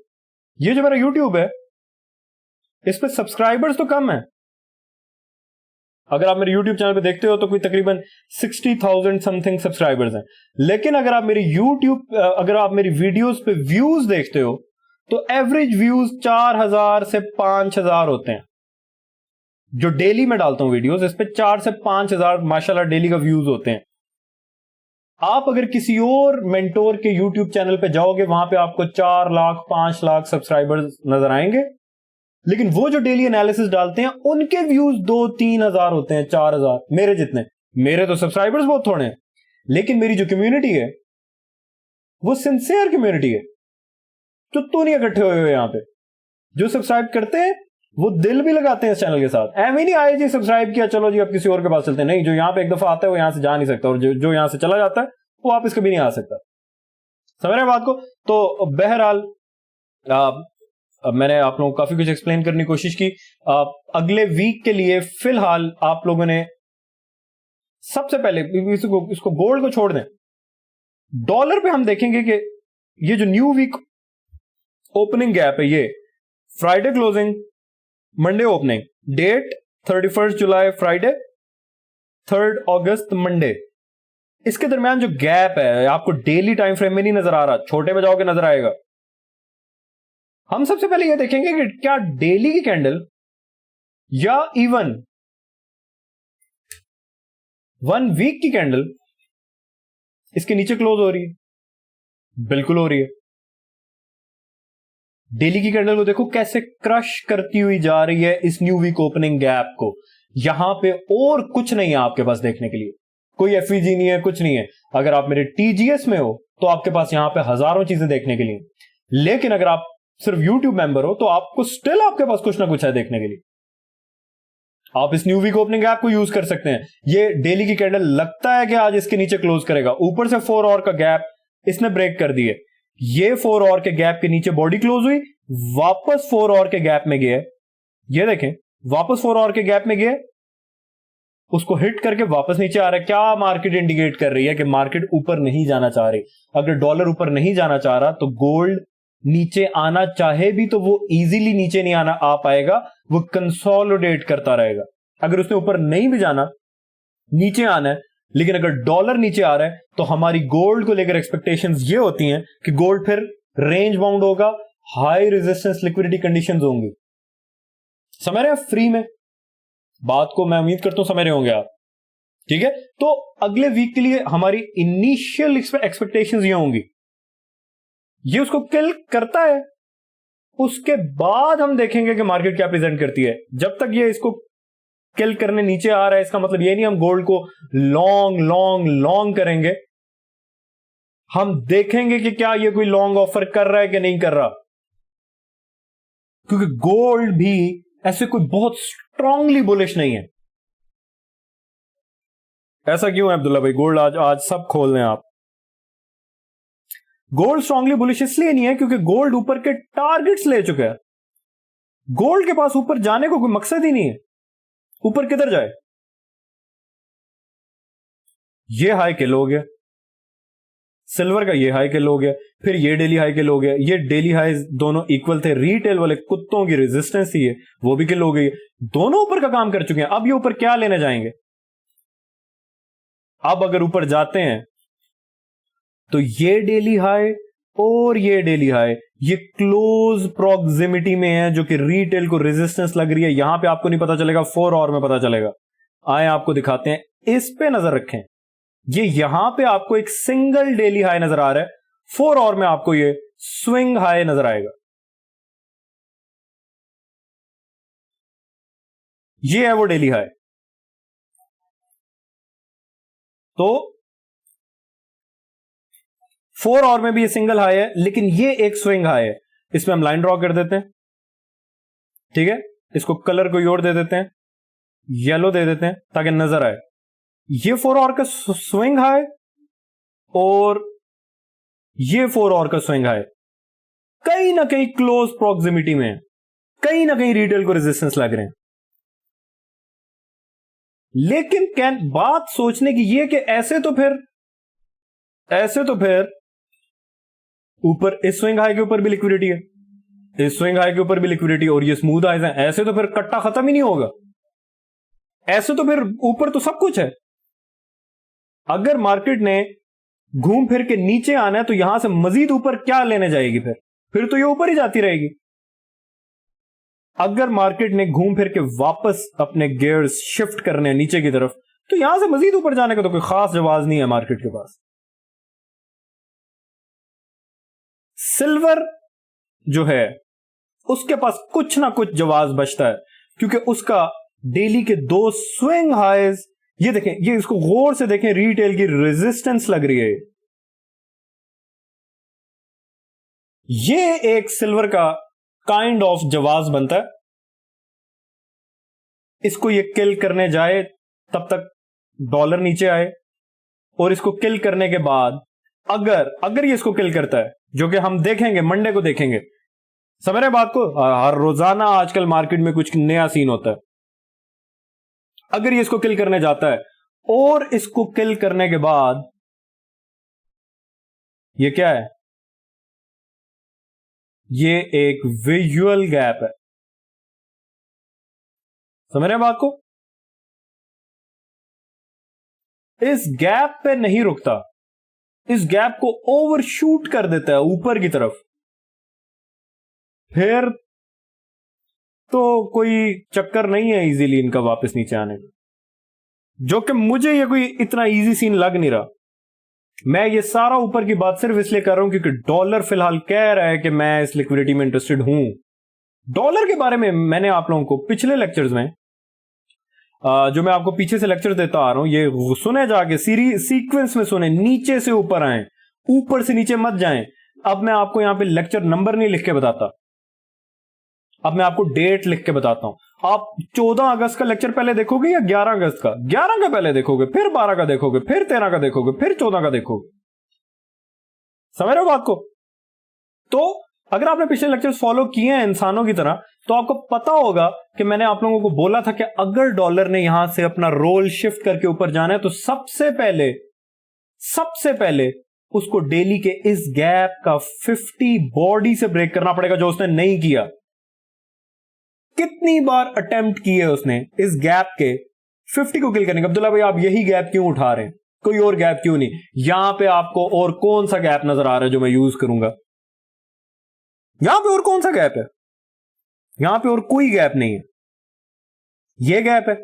ये जो मेरा यूट्यूब है इस पे सब्सक्राइबर्स तो कम है। अगर आप मेरे यूट्यूब चैनल पे देखते हो तो कोई तकरीबन 60,000 समथिंग सब्सक्राइबर्स हैं, लेकिन अगर आप मेरी वीडियोस पे व्यूज देखते हो तो एवरेज व्यूज 4,000 से 5,000 होते हैं। जो डेली में डालता हूं वीडियोस, इस पे 4 से 5,000 माशाल्लाह डेली का व्यूज होते हैं। आप अगर किसी और मेंटोर के यूट्यूब चैनल पे जाओगे, वहां पे आपको 4 लाख 5 लाख सब्सक्राइबर्स नजर आएंगे, लेकिन वो जो डेली एनालिसिस डालते हैं उनके व्यूज 2-3 हजार होते हैं, 4,000 मेरे जितने। मेरे तो सब्सक्राइबर्स बहुत थोड़े हैं, लेकिन मेरी जो कम्युनिटी है वो सिंसियर कम्युनिटी है। तो नहीं इकट्ठे हुए हुए यहां पे, जो सब्सक्राइब करते हैं वो दिल भी लगाते हैं इस चैनल के साथ। एम ही नहीं आए जी सब्सक्राइब किया चलो जी अब किसी और के पास चलते हैं, नहीं, जो यहां पे एक दफा आता है वो यहां से जा नहीं सकता, और जो यहां से चला जाता है वो वापस कभी नहीं आ सकता। समझ रहे हैं बात को? तो बहरहाल मैंने आप लोगों को काफी कुछ एक्सप्लेन करने की कोशिश की। अगले वीक के लिए फिलहाल आप लोगों ने सबसे पहले इसको गोल्ड को छोड़ दें, डॉलर पे हम देखेंगे कि ये जो न्यू वीक ओपनिंग गैप है ये, Friday closing, Monday opening, date 31 जुलाई फ्राइडे, 3 अगस्त मंडे। इसके दरमियान जो गैप है आपको डेली टाइम फ्रेम में नहीं नजर आ रहा, छोटे में जाओगे नजर आएगा। हम सबसे पहले यह देखेंगे कि क्या डेली की कैंडल या इवन 1 वीक की कैंडल इसके नीचे क्लोज हो रही है। बिल्कुल हो रही है। डेली की कैंडल को देखो कैसे क्रश करती हुई जा रही है इस न्यू वीक ओपनिंग गैप को। यहां पे और कुछ नहीं है आपके पास देखने के लिए, कोई एफईजी नहीं है, कुछ नहीं है। अगर आप मेरे टीजीएस में हो तो आपके पास यहां पे हजारों चीजें देखने के लिए, लेकिन अगर आप सिर्फ यूट्यूब मेंबर हो तो आपको स्टिल आपके पास कुछ ना कुछ है देखने के लिए। आप इस न्यू वीक ओपनिंग गैप को यूज कर सकते हैं। ये डेली की कैंडल लगता है कि आज इसके नीचे क्लोज करेगा, ऊपर से 4 आवर का गैप इसने ब्रेक कर दिए। ये 4 आवर के गैप के नीचे बॉडी क्लोज हुई, वापस 4 आवर के गैप में गया। ये देखें, वापस 4 आवर के गैप में गया, उसको हिट करके वापस नीचे आ रहा है। क्या मार्केट इंडिकेट कर रही है कि मार्केट ऊपर नहीं जाना चाह रही। अगर डॉलर ऊपर नहीं जाना चाह रहा तो गोल्ड नीचे आना चाहे भी तो वो इजीली नीचे नहीं आ पाएगा, वो कंसोलिडेट करता रहेगा। अगर उसने ऊपर नहीं भी जाना, नीचे आना है, लेकिन अगर डॉलर नीचे आ रहा है तो हमारी गोल्ड को लेकर एक्सपेक्टेशंस ये होती हैं कि गोल्ड फिर रेंज बाउंड होगा, हाई रेजिस्टेंस लिक्विडिटी कंडीशंस होंगी। समझ रहे हैं फ्री में बात को? मैं उम्मीद करता हूं समझ रहे होंगे आप। ठीक है, तो अगले वीक के लिए हमारी इनिशियल एक्सपेक्टेशंस ये होंगी, ये उसको किल करता है, उसके बाद हम देखेंगे कि मार्केट क्या प्रेजेंट करती है। जब तक ये इसको किल करने नीचे आ रहा है, इसका मतलब ये नहीं हम गोल्ड को लॉन्ग लॉन्ग लॉन्ग करेंगे। हम देखेंगे कि क्या ये कोई लॉन्ग ऑफर कर रहा है कि नहीं कर रहा, क्योंकि गोल्ड भी ऐसे कोई बहुत स्ट्रांगली बुलिश नहीं है। ऐसा क्यों है अब्दुल्ला भाई? गोल्ड आज सब खोल दें आप। गोल्ड स्ट्रांगली बुलिश इसलिए नहीं है क्योंकि गोल्ड ऊपर के टारगेट्स ले चुका है। गोल्ड के पास ऊपर जाने को कोई मकसद ही नहीं है। ऊपर किधर जाए? ये हाई किल हो गया, सिल्वर का ये हाई किल हो गया, फिर ये डेली हाई किल हो गया। ये डेली हाई दोनों इक्वल थे, रिटेल वाले कुत्तों की रेजिस्टेंस थी, वो भी किल हो गई। दोनों ऊपर का काम कर चुके हैं। अब ये ऊपर क्या लेने जाएंगे? अब अगर ऊपर जाते हैं तो ये डेली हाई और ये डेली हाई ये क्लोज प्रॉक्सिमिटी में है, जो कि रिटेल को रेजिस्टेंस लग रही है। यहां पे आपको नहीं पता चलेगा, 4 आवर में पता चलेगा। आए आपको दिखाते हैं, इस पे नजर रखें। ये यहां पे आपको एक सिंगल डेली हाई नजर आ रहा है, 4 आवर में आपको ये स्विंग हाई नजर आएगा। ये है वो डेली हाई। तो 4 आवर में भी ये सिंगल हाई है, लेकिन ये एक स्विंग हाई है। इसमें हम लाइन ड्रॉ कर देते हैं। ठीक है, इसको कलर कोई और दे देते हैं, येलो दे देते हैं ताकि नजर आए। ये 4 आवर का स्विंग हाई और ये 4 आवर का स्विंग हाई कहीं ना कहीं क्लोज प्रॉक्सिमिटी में है, कहीं ना कहीं रिटेल को रेजिस्टेंस लग रहे हैं। लेकिन बात सोचने की ये कि ऐसे तो फिर ऊपर इस स्विंग हाई के ऊपर भी लिक्विडिटी है, इस स्विंग हाई के ऊपर भी लिक्विडिटी, और ये स्मूथ हाइज हैं। ऐसे तो फिर कट्टा खत्म ही नहीं होगा। ऐसे तो फिर ऊपर तो सब कुछ है। अगर मार्केट ने घूम फिर के नीचे आना है तो यहां से मजीद ऊपर क्या लेने जाएगी? फिर तो ये ऊपर ही जाती रहेगी। अगर मार्केट ने घूम फिर के वापस अपने गियर्स शिफ्ट करने नीचे की तरफ, तो यहां से मजीद ऊपर जाने का तो कोई खास जवाब नहीं है मार्केट के पास। सिल्वर जो है उसके पास कुछ ना कुछ जवाब बचता है, क्योंकि उसका डेली के 2 स्विंग हाइज, ये देखें, ये इसको गौर से देखें, रिटेल की रेजिस्टेंस लग रही है। ये एक सिल्वर का काइंड ऑफ जवाब बनता है। इसको ये किल करने जाए तब तक डॉलर नीचे आए, और इसको किल करने के बाद अगर ये इसको किल करता है, जो कि हम देखेंगे, मंडे को देखेंगे। समझ रहे बात को? हर रोजाना आजकल मार्केट में कुछ नया सीन होता है। अगर ये इसको किल करने जाता है और इसको किल करने के बाद ये क्या है? ये एक विजुअल गैप है, समझ रहे हैं बात को? इस गैप पे नहीं रुकता, इस गैप को ओवरशूट कर देता है ऊपर की तरफ, फिर तो कोई चक्कर नहीं है इजीली इनका वापस नीचे आने का, जो कि मुझे ये कोई इतना इजी सीन लग नहीं रहा। मैं ये सारा ऊपर की बात सिर्फ इसलिए कर रहा हूं क्योंकि डॉलर फिलहाल कह रहा है कि मैं इस लिक्विडिटी में इंटरेस्टेड हूं। डॉलर के बारे में मैंने आप लोगों को पिछले लेक्चर्स में जो मैं आपको पीछे से लेक्चर देता आ रहा हूं, ये सुने जाके सीक्वेंस में सुने, नीचे से ऊपर आए, ऊपर से नीचे मत जाएं। अब मैं आपको यहां पे लेक्चर नंबर नहीं लिख के बताता, अब मैं आपको डेट लिख के बताता हूं। आप 14 अगस्त का लेक्चर पहले देखोगे या 11 अगस्त का? 11 का पहले देखोगे, फिर 12 का देखोगे, फिर 13 का देखोगे, फिर 14 का देखोगे। समझ रहे हो बात को? तो अगर आपने पिछले लेक्चर फॉलो किए हैं इंसानों की तरह, तो आपको पता होगा कि मैंने आप लोगों को बोला था कि अगर डॉलर ने यहां से अपना रोल शिफ्ट करके ऊपर जाना है तो सबसे पहले उसको डेली के इस गैप का 50 बॉडी से ब्रेक करना पड़ेगा, जो उसने नहीं किया। कितनी बार अटेम्प्ट की है उसने इस गैप के 50 को किल करने का? अब्दुल्ला भाई आप यही गैप क्यों उठा रहे हैं, कोई और गैप क्यों नहीं? यहां पे आपको और कौन सा गैप नजर आ रहा है जो मैं यूज करूंगा? यहां पे और कौन सा गैप है? यहां पे और कोई गैप नहीं है। ये गैप है,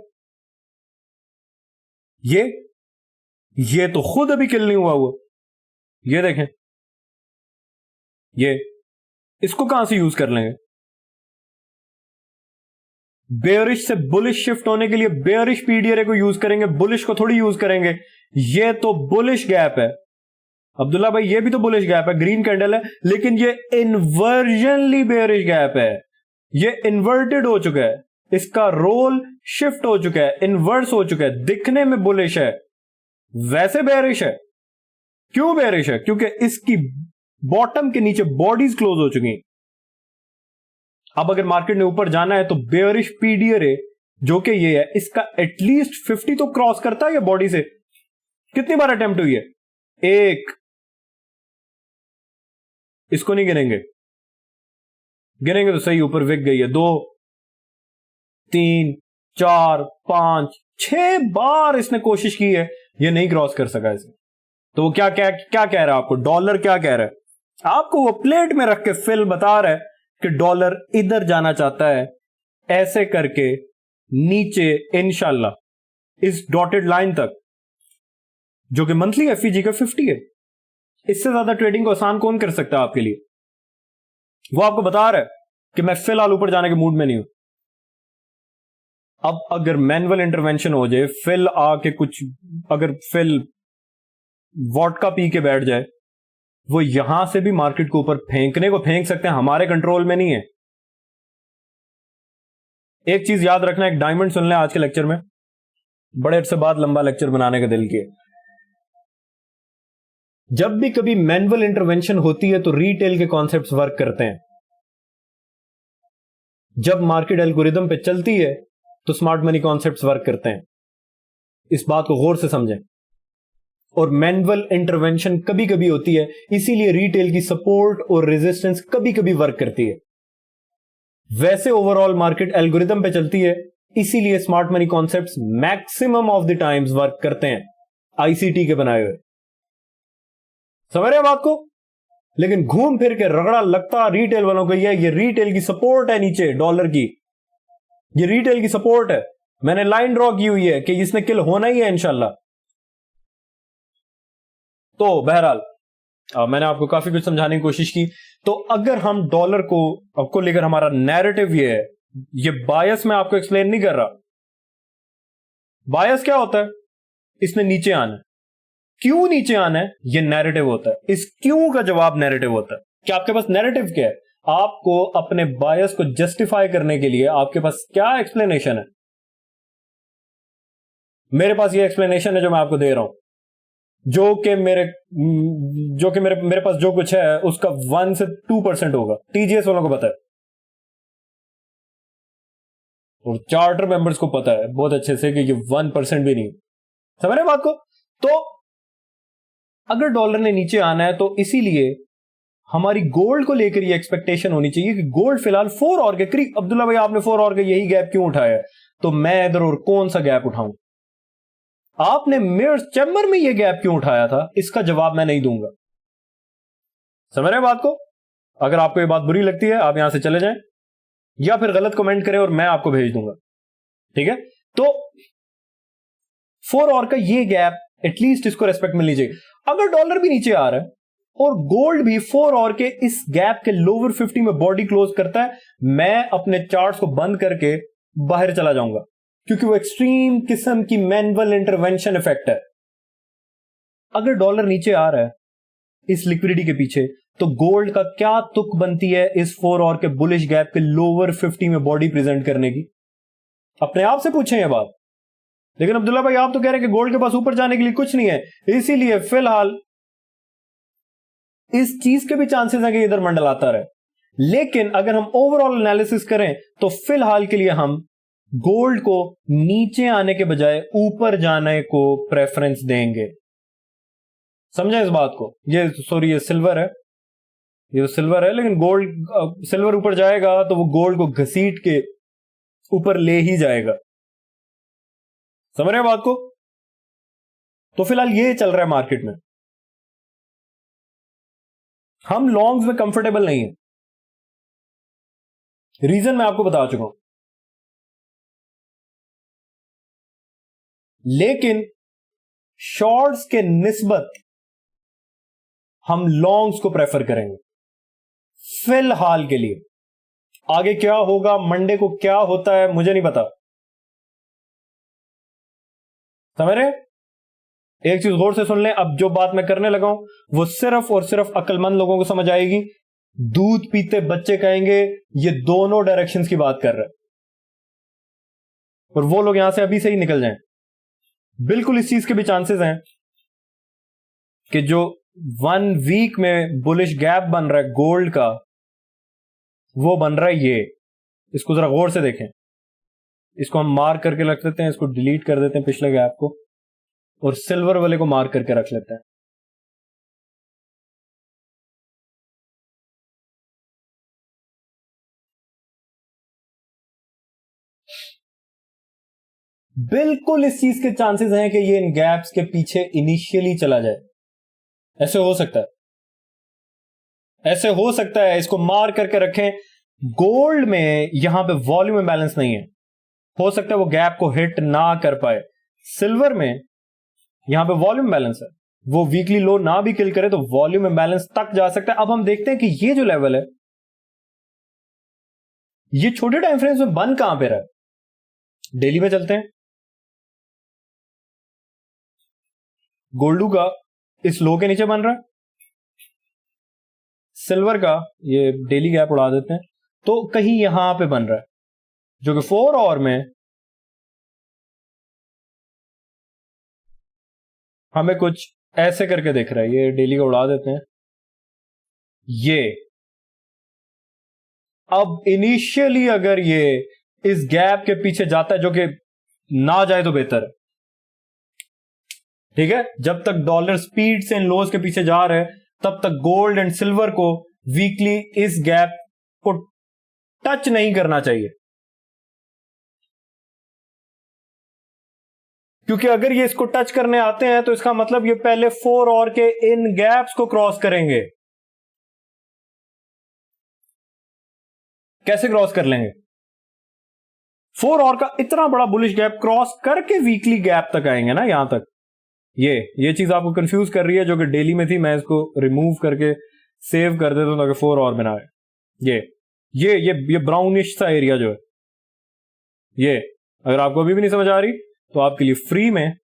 ये तो खुद अभी किल नहीं हुआ। ये देखें, ये इसको कहां से यूज कर लेंगे? बेयरिश से बुलिश शिफ्ट होने के लिए बेयरिश पीडीआरए को यूज करेंगे, बुलिश को थोड़ी यूज करेंगे। ये तो बुलिश गैप है अब्दुल्ला भाई, ये भी तो बुलिश गैप है, ग्रीन कैंडल है, लेकिन ये इन्वर्जनली बेयरिश गैप है। ये इन्वर्टेड हो चुका है, इसका रोल शिफ्ट हो चुका है, इन्वर्स हो चुका है, दिखने में बुलिश है, वैसे बेयरिश है। क्यों बेयरिश है? क्योंकि इसकी बॉटम के नीचे बॉडीज क्लोज हो चुकी हैं। अब अगर मार्केट ने ऊपर जाना है तो बेयरिश पीडीआरए जो कि ये है, इसका एटलीस्ट 50 तो क्रॉस करता है ये बॉडी से। कितनी बार अटेम्प्ट हुई है? एक। इसको नहीं गिनेंगे, गिनेंगे तो सही, ऊपर विक गई है। 2 3 4 5 6 बार इसने कोशिश की है, ये नहीं क्रॉस कर सका इसे। तो वो क्या क्या क्या कह रहा है आपको? डॉलर क्या कह रहा है आपको? वो प्लेट में रख के फिल बता रहा है कि डॉलर इधर जाना चाहता है, ऐसे करके नीचे इंशाल्लाह इस डॉटेड लाइन तक, जो कि मंथली एफईजी का 50 है। इससे ज्यादा ट्रेडिंग को आसान कौन कर सकता है आपके लिए? वो आपको बता रहा है कि मैं फिलहाल ऊपर जाने के मूड में नहीं हूं। अब अगर मैनुअल इंटरवेंशन हो जाए, फिल आके कुछ, अगर फिल वोडका पी के बैठ जाए, वो यहां से भी मार्केट को ऊपर फेंकने को फेंक सकते हैं, हमारे कंट्रोल में नहीं है। एक चीज याद रखना, एक डायमंड सुन लें आज के लेक्चर में, बड़े अरसे बाद लंबा लेक्चर बनाने का दिल किया। जब भी कभी मैनुअल इंटरवेंशन होती है तो रिटेल के कॉन्सेप्ट्स वर्क करते हैं। जब मार्केट एल्गोरिदम पे चलती है तो स्मार्ट मनी कॉन्सेप्ट्स वर्क करते हैं। इस बात को गौर से समझें। और मैनुअल इंटरवेंशन कभी कभी होती है, इसीलिए रिटेल की सपोर्ट और रेजिस्टेंस कभी कभी वर्क करती है। वैसे ओवरऑल मार्केट एल्गोरिदम पे चलती है, इसीलिए smart money concepts maximum of the times work करते हैं, आईसीटी के बनाए हुए। समझ रहे हैं बात को? लेकिन घूम फिर के रगड़ा लगता रिटेल वालों को ये रिटेल की सपोर्ट है नीचे डॉलर की, ये रिटेल की सपोर्ट है। मैंने लाइन ड्रॉ की हुई है कि इसने किल होना ही है इंशाल्लाह। तो बहरहाल मैंने आपको काफी कुछ समझाने की कोशिश की। तो अगर हम डॉलर को लेकर हमारा नैरेटिव ये है, ये बायस मैं आपको एक्सप्लेन नहीं कर रहा। बायस क्या होता है? इसने नीचे आना है। क्यों नीचे आना है? ये नैरेटिव होता है। इस क्यों का जवाब नैरेटिव होता है। कि आपके पास नैरेटिव क्या है? आपको अपने बायस को जस्टिफाई करने के लिए आपके पास क्या एक्सप्लेनेशन है? मेरे पास ये एक्सप्लेनेशन है जो मैं आपको दे रहा हूं, जो कि मेरे पास जो कुछ है उसका 1 से 2% होगा। टीजीएस वालों को पता है और चार्टर मेंबर्स को पता है बहुत अच्छे से कि ये 1% भी नहीं। समझ रहे बात को? तो अगर डॉलर ने नीचे आना है तो इसीलिए हमारी गोल्ड को लेकर ये एक्सपेक्टेशन होनी चाहिए कि गोल्ड फिलहाल 4 और के करीब, अब्दुल्ला भाई आपने 4 और का यही गैप क्यों उठाया है, तो मैं इधर और कौन सा गैप उठाऊं? आपने मिरर्स चैम्बर में ये गैप क्यों उठाया था, इसका जवाब मैं नहीं दूंगा। समझ रहे हैं बात को? अगर आपको ये बात बुरी लगती है आप यहां से चले जाएं, या फिर गलत कमेंट करें और मैं आपको भेज दूंगा, ठीक है? तो 4 और का ये गैप एटलीस्ट इसको रेस्पेक्ट मिलनी चाहिए। अगर डॉलर भी नीचे आ रहा है और गोल्ड भी 4 और के इस गैप के लोअर 50 में बॉडी क्लोज करता है, मैं अपने चार्ट्स को बंद करके बाहर चला जाऊंगा, क्योंकि वो एक्सट्रीम किस्म की मैनुअल इंटरवेंशन इफेक्ट है। अगर डॉलर नीचे आ रहा है इस लिक्विडिटी के पीछे, तो गोल्ड का क्या तुक बनती है इस 4 और के बुलिश गैप के लोअर 50 में बॉडी प्रेजेंट करने की? अपने आप से पूछें ये बात। लेकिन अब्दुल्ला भाई आप तो कह रहे हैं कि गोल्ड के पास ऊपर जाने के लिए कुछ नहीं है, इसीलिए फिलहाल इस चीज के भी चांसेस हैं कि इधर मंडलाता रहे। लेकिन अगर हम ओवरऑल एनालिसिस करें तो फिलहाल के लिए हम गोल्ड को नीचे आने के बजाय ऊपर जाने को प्रेफरेंस देंगे। समझे इस बात को? ये सॉरी ये सिल्वर है, ये सिल्वर है, लेकिन गोल्ड सिल्वर ऊपर जाएगा तो वो गोल्ड को घसीट के ऊपर ले ही जाएगा। समझ रहे हैं बात को? तो फिलहाल ये चल रहा है मार्केट में। हम लॉन्ग्स में कंफर्टेबल नहीं है, रीजन मैं आपको बता चुका हूं, लेकिन शॉर्ट्स के निस्बत हम लॉन्ग्स को प्रेफर करेंगे फिलहाल के लिए। आगे क्या होगा, मंडे को क्या होता है, मुझे नहीं पता। समझ रहे? एक चीज गौर से सुन लें, अब जो बात मैं करने लगा हूं वो सिर्फ और सिर्फ अक्लमंद लोगों को समझ आएगी। दूध पीते बच्चे कहेंगे ये दोनों डायरेक्शंस की बात कर रहा है, और वो लोग यहां से अभी से ही निकल जाएं। बिल्कुल इस चीज के भी चांसेस हैं कि जो 1 वीक में बुलिश गैप बन रहा है गोल्ड का, वो बन रहा है ये। इसको जरा गौर से देखें, इसको हम मार्क करके रख देते हैं, इसको डिलीट कर देते हैं पिछले गैप को, और सिल्वर वाले को मार्क करके रख लेते हैं। बिल्कुल इस चीज के चांसेस हैं कि ये इन गैप्स के पीछे इनिशियली चला जाए। ऐसे हो सकता है, ऐसे हो सकता है, इसको मार्क करके रखें। गोल्ड में यहां पे वॉल्यूम इंबैलेंस नहीं है, हो सकता है वो गैप को हिट ना कर पाए। सिल्वर में यहां पे वॉल्यूम बैलेंस है, वो वीकली लो ना भी किल करे तो वॉल्यूम इंबैलेंस तक जा सकता है। अब हम देखते हैं कि ये जो लेवल है ये छोटे टाइम फ्रेम्स में बन कहां पे रहा है। डेली में चलते हैं, गोल्डू का इस लो के नीचे बन रहा है, सिल्वर का ये डेली गैप उड़ा देते हैं तो कहीं यहां पे बन रहा है, जो कि 4 और में हमें कुछ ऐसे करके दिख रहा है। ये डेली का उड़ा देते हैं, ये अब इनिशियली अगर ये इस गैप के पीछे जाता है, जो कि ना जाए तो बेहतर है, ठीक है। जब तक डॉलर स्पीड से इन लोज के पीछे जा रहे हैं तब तक गोल्ड एंड सिल्वर को वीकली इस गैप को टच नहीं करना चाहिए, क्योंकि अगर ये इसको टच करने आते हैं तो इसका मतलब ये पहले 4 और के इन गैप्स को क्रॉस करेंगे। कैसे क्रॉस कर लेंगे? 4 और का इतना बड़ा बुलिश गैप क्रॉस करके वीकली गैप तक आएंगे ना, यहां तक। ये चीज आपको कंफ्यूज कर रही है, जो कि डेली में थी। मैं इसको रिमूव करके सेव कर देता हूं ताकि 4 और में ना आए। ये ब्राउनिश सा एरिया जो है, ये अगर आपको अभी भी नहीं समझ आ रही तो आपके लिए फ्री में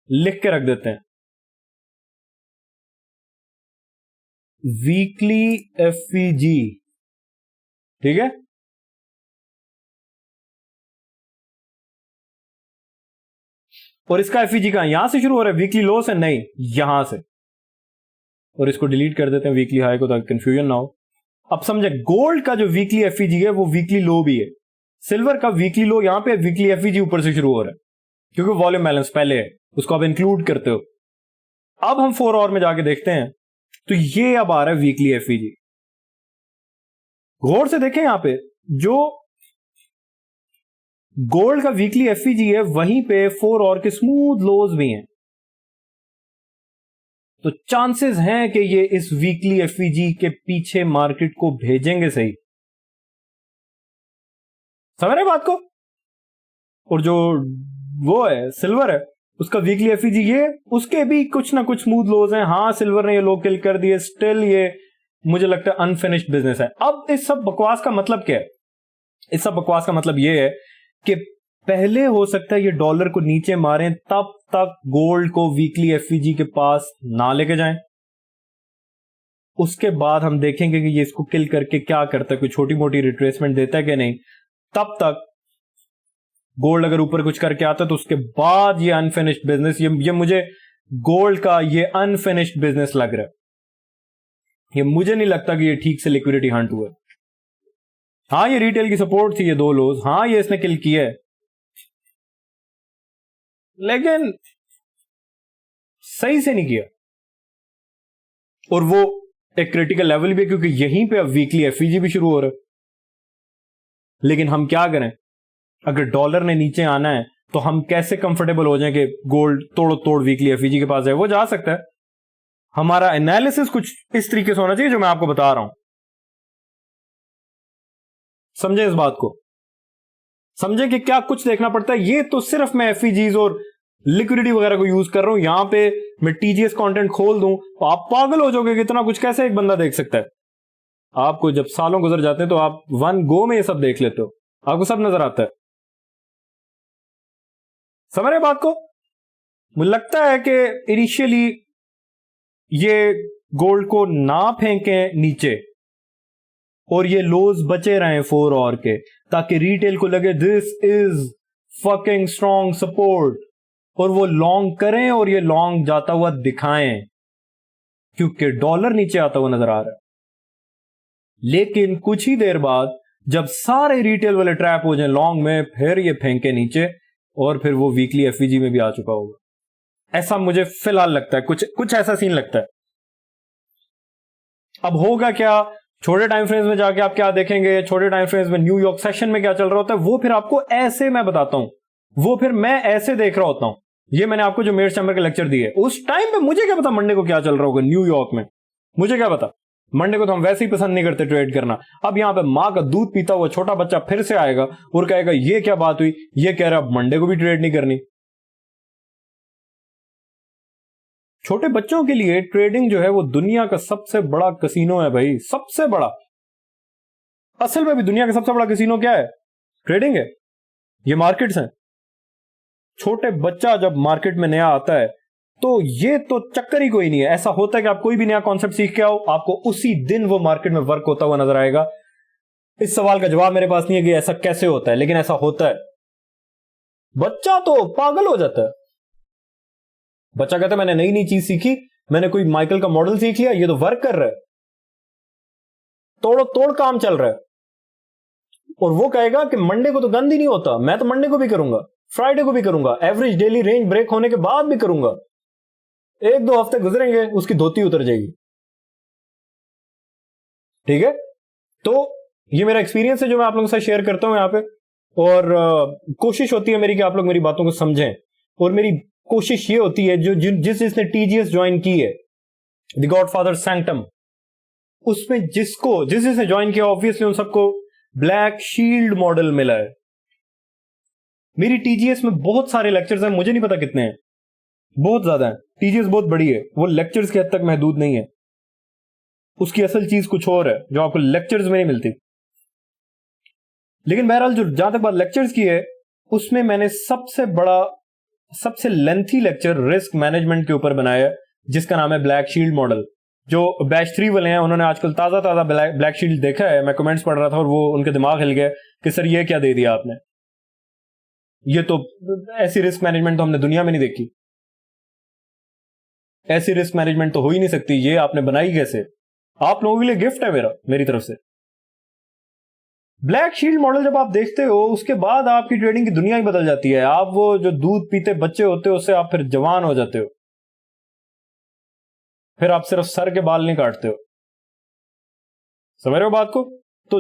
लिख के रख देते हैं, वीकली एफईजी, ठीक है। और इसका एफईजी कहां, यहां से शुरू हो रहा है, वीकली लो से नहीं, यहां से। और इसको डिलीट कर देते हैं वीकली हाई को, ताकि कंफ्यूजन ना हो। अब समझे, गोल्ड का जो वीकली एफईजी है वो वीकली लो भी है, सिल्वर का वीकली लो यहां पे, वीकली एफईजी ऊपर से शुरू हो रहा है, क्योंकि वॉल्यूम बैलेंस पहले है, उसको आप इंक्लूड करते हो। अब हम 4 आवर में जाके देखते हैं, तो ये अब आ रहा है वीकली एफईजी। गौर से देखें, यहां पे जो गोल्ड का वीकली एफईजी है वहीं पे 4 आवर के स्मूथ लोज भी हैं। तो चांसेस हैं कि ये इस वीकली एफईजी के पीछे मार्केट को भेजेंगे सही। समझ रहे बात को? और जो वो है सिल्वर है, उसका वीकली एफईजी ये, उसके भी कुछ ना कुछ स्मूथ लोज हैं। हां, सिल्वर ने ये लो किल कर दिए, स्टिल ये मुझे लगता है अनफिनिश्ड बिजनेस है। अब इस सब बकवास का मतलब क्या है? इस सब बकवास का मतलब ये है कि पहले हो सकता है ये डॉलर को नीचे मारें, तब तक गोल्ड को वीकली एफईजी के पास ना लेके जाएं। उसके बाद हम देखेंगे कि ये इसको किल करके क्या करता है, कोई छोटी मोटी रिट्रेसमेंट देता है कि नहीं। तब तक गोल्ड अगर ऊपर कुछ करके आता है तो उसके बाद ये अनफिनिश्ड बिजनेस, ये मुझे गोल्ड का ये अनफिनिश्ड बिजनेस लग रहा है। ये मुझे नहीं लगता कि ये ठीक से लिक्विडिटी हंट हुआ है। हाँ, ये रिटेल की सपोर्ट थी, ये 2 लोज, हाँ ये इसने किल किया है, लेकिन सही से नहीं किया। और वो एक क्रिटिकल लेवल भी है, क्योंकि यहीं पे अब वीकली एफईजी भी शुरू हो रहा है। लेकिन हम क्या करें? अगर डॉलर ने नीचे आना है तो हम कैसे कंफर्टेबल हो जाएं कि गोल्ड तोड़ तोड़ वीकली एफईजी के पास जाए? वो जा सकता है। हमारा एनालिसिस कुछ इस तरीके से होना चाहिए जो मैं आपको बता रहा हूं। समझे इस बात को? समझे कि क्या कुछ देखना पड़ता है। ये तो सिर्फ मैं एफईजीज और लिक्विडिटी वगैरह को यूज कर रहा हूं। यहां पे मैं टीजीएस कंटेंट खोल दूं तो आप पागल हो जाओगे कि इतना कुछ कैसे एक बंदा देख सकता है। आपको जब सालों गुजर जाते हैं तो आप वन गो में ये सब देख लेते हो, आपको सब नजर आता है। समझ रहे बात को? मुझे लगता है कि इनिशियली ये गोल्ड को ना फेंकें नीचे और ये लोज बचे रहें 4 आवर के, ताकि रिटेल को लगे this is fucking strong support, और वो लॉन्ग करें और ये लॉन्ग जाता हुआ दिखाएं, क्योंकि डॉलर नीचे आता हुआ नजर आ रहा है। लेकिन कुछ ही देर बाद जब सारे रिटेल वाले ट्रैप हो जाए लॉन्ग में, फिर ये फेंके नीचे और फिर वो वीकली एफईजी में भी आ चुका होगा। ऐसा मुझे फिलहाल लगता है, कुछ ऐसा सीन लगता है। अब होगा क्या, छोटे टाइम फ्रेम्स में जाके आप क्या देखेंगे, छोटे टाइम फ्रेम्स में न्यूयॉर्क सेशन में क्या चल रहा होता है, वो फिर आपको ऐसे मैं बताता हूं, वो फिर मैं ऐसे देख रहा होता हूं। ये मैंने आपको जो मेयर चैम्बर का लेक्चर दिया है, उस टाइम पे मुझे क्या पता मंडे को क्या चल रहा होगा न्यूयॉर्क में, मुझे क्या पता। मंडे को तो हम वैसे ही पसंद नहीं करते ट्रेड करना। अब यहां पे मां का दूध पीता हुआ छोटा बच्चा फिर से आएगा और कहेगा ये क्या बात हुई, ये कह रहा अब मंडे को भी ट्रेड नहीं करनी। छोटे बच्चों के लिए ट्रेडिंग जो है वो दुनिया का सबसे बड़ा कसीनो है भाई, सबसे बड़ा। असल में भी दुनिया का सबसे बड़ा कसीनो क्या है? ट्रेडिंग है, ये मार्केट्स हैं। छोटे बच्चा जब मार्केट में नया आता है तो ये तो चक्कर ही कोई नहीं है। ऐसा होता है कि आप कोई भी नया कॉन्सेप्ट सीख के आओ, आपको उसी दिन वो मार्केट में वर्क होता हुआ नजर आएगा। इस सवाल का जवाब मेरे पास नहीं है कि ऐसा कैसे होता है, लेकिन ऐसा होता है। बच्चा तो पागल हो जाता है। बच्चा कहता है मैंने नई नई चीज सीखी, मैंने कोई माइकल का मॉडल सीख लिया, ये तो वर्क कर रहा है, तोड़ो तोड़ काम चल रहा है। और वो कहेगा कि मंडे को तो गंद ही नहीं होता, मैं तो मंडे को भी करूंगा, फ्राइडे को भी करूंगा, एवरेज डेली रेंज ब्रेक होने के बाद भी करूंगा। 1-2 हफ्ते गुजरेंगे, उसकी धोती उतर जाएगी। ठीक है, तो ये मेरा एक्सपीरियंस है जो मैं आप लोगों के साथ शेयर करता हूं यहां पे। और कोशिश होती है मेरी कि आप लोग मेरी बातों को समझें। और मेरी कोशिश ये होती है, जो जिसने टीजीएस ज्वाइन की है, द गॉडफादर सैंक्टम, उसमें जिसने ज्वाइन किया ऑब्वियसली उन सबको ब्लैक शील्ड मॉडल मिला है। मेरी टीजीएस में बहुत सारे लेक्चर्स हैं, मुझे नहीं पता कितने हैं, बहुत ज्यादा है। टीजीएस बहुत बड़ी है, वो लेक्चर्स के हद तक महदूद नहीं है। उसकी असल चीज कुछ और है जो आपको लेक्चर्स में नहीं मिलती। लेकिन बहरहाल जो जहां तक बात लेक्चर्स की है, उसमें मैंने सबसे बड़ा, सबसे लेंथी लेक्चर रिस्क मैनेजमेंट के ऊपर बनाया है, जिसका नाम है ब्लैक शील्ड मॉडल। जो बैच 3 वाले हैं उन्होंने आजकल ताजा ब्लैक शील्ड देखा है। मैं कमेंट्स पढ़ रहा था और वो उनके दिमाग हिल गया कि सर ये क्या दे दिया आपने, ये तो ऐसी रिस्क मैनेजमेंट तो हमने दुनिया में नहीं देखी, ऐसी रिस्क मैनेजमेंट तो हो ही नहीं सकती, ये आपने बनाई कैसे? आप लोगों के लिए गिफ्ट है मेरी तरफ से। ब्लैक शील्ड मॉडल जब आप देखते हो उसके बाद आपकी ट्रेडिंग की दुनिया ही बदल जाती है। आप वो जो दूध पीते बच्चे होते हो उससे आप फिर जवान हो जाते हो। फिर आप सिर्फ सर के बाल नहीं काटते हो। समझ रहे हो बात को? तो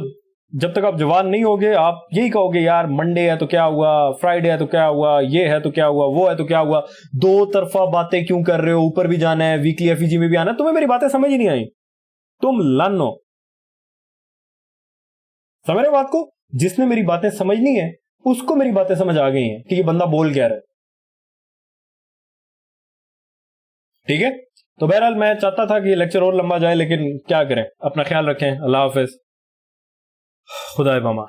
जब तक आप जवान नहीं होगे आप यही कहोगे यार मंडे है तो क्या हुआ, फ्राइडे है तो क्या हुआ, ये है तो क्या हुआ, वो है तो क्या हुआ, दो तरफा बातें क्यों कर रहे हो, ऊपर भी जाना है, वीकली एफईजी में भी आना है। तुम्हें मेरी बातें समझ ही नहीं आई, तुम लन हो। समझ रहे हो बात को? जिसने मेरी बातें समझनी है उसको मेरी बातें समझ आ गई हैं कि ये बंदा बोल क्या रहा है। ठीक है, तो बहरहाल मैं चाहता था कि ये लेक्चर और लंबा जाए, लेकिन क्या करें, अपना ख्याल रखें। अल्लाह हाफिज, खुदा पामान।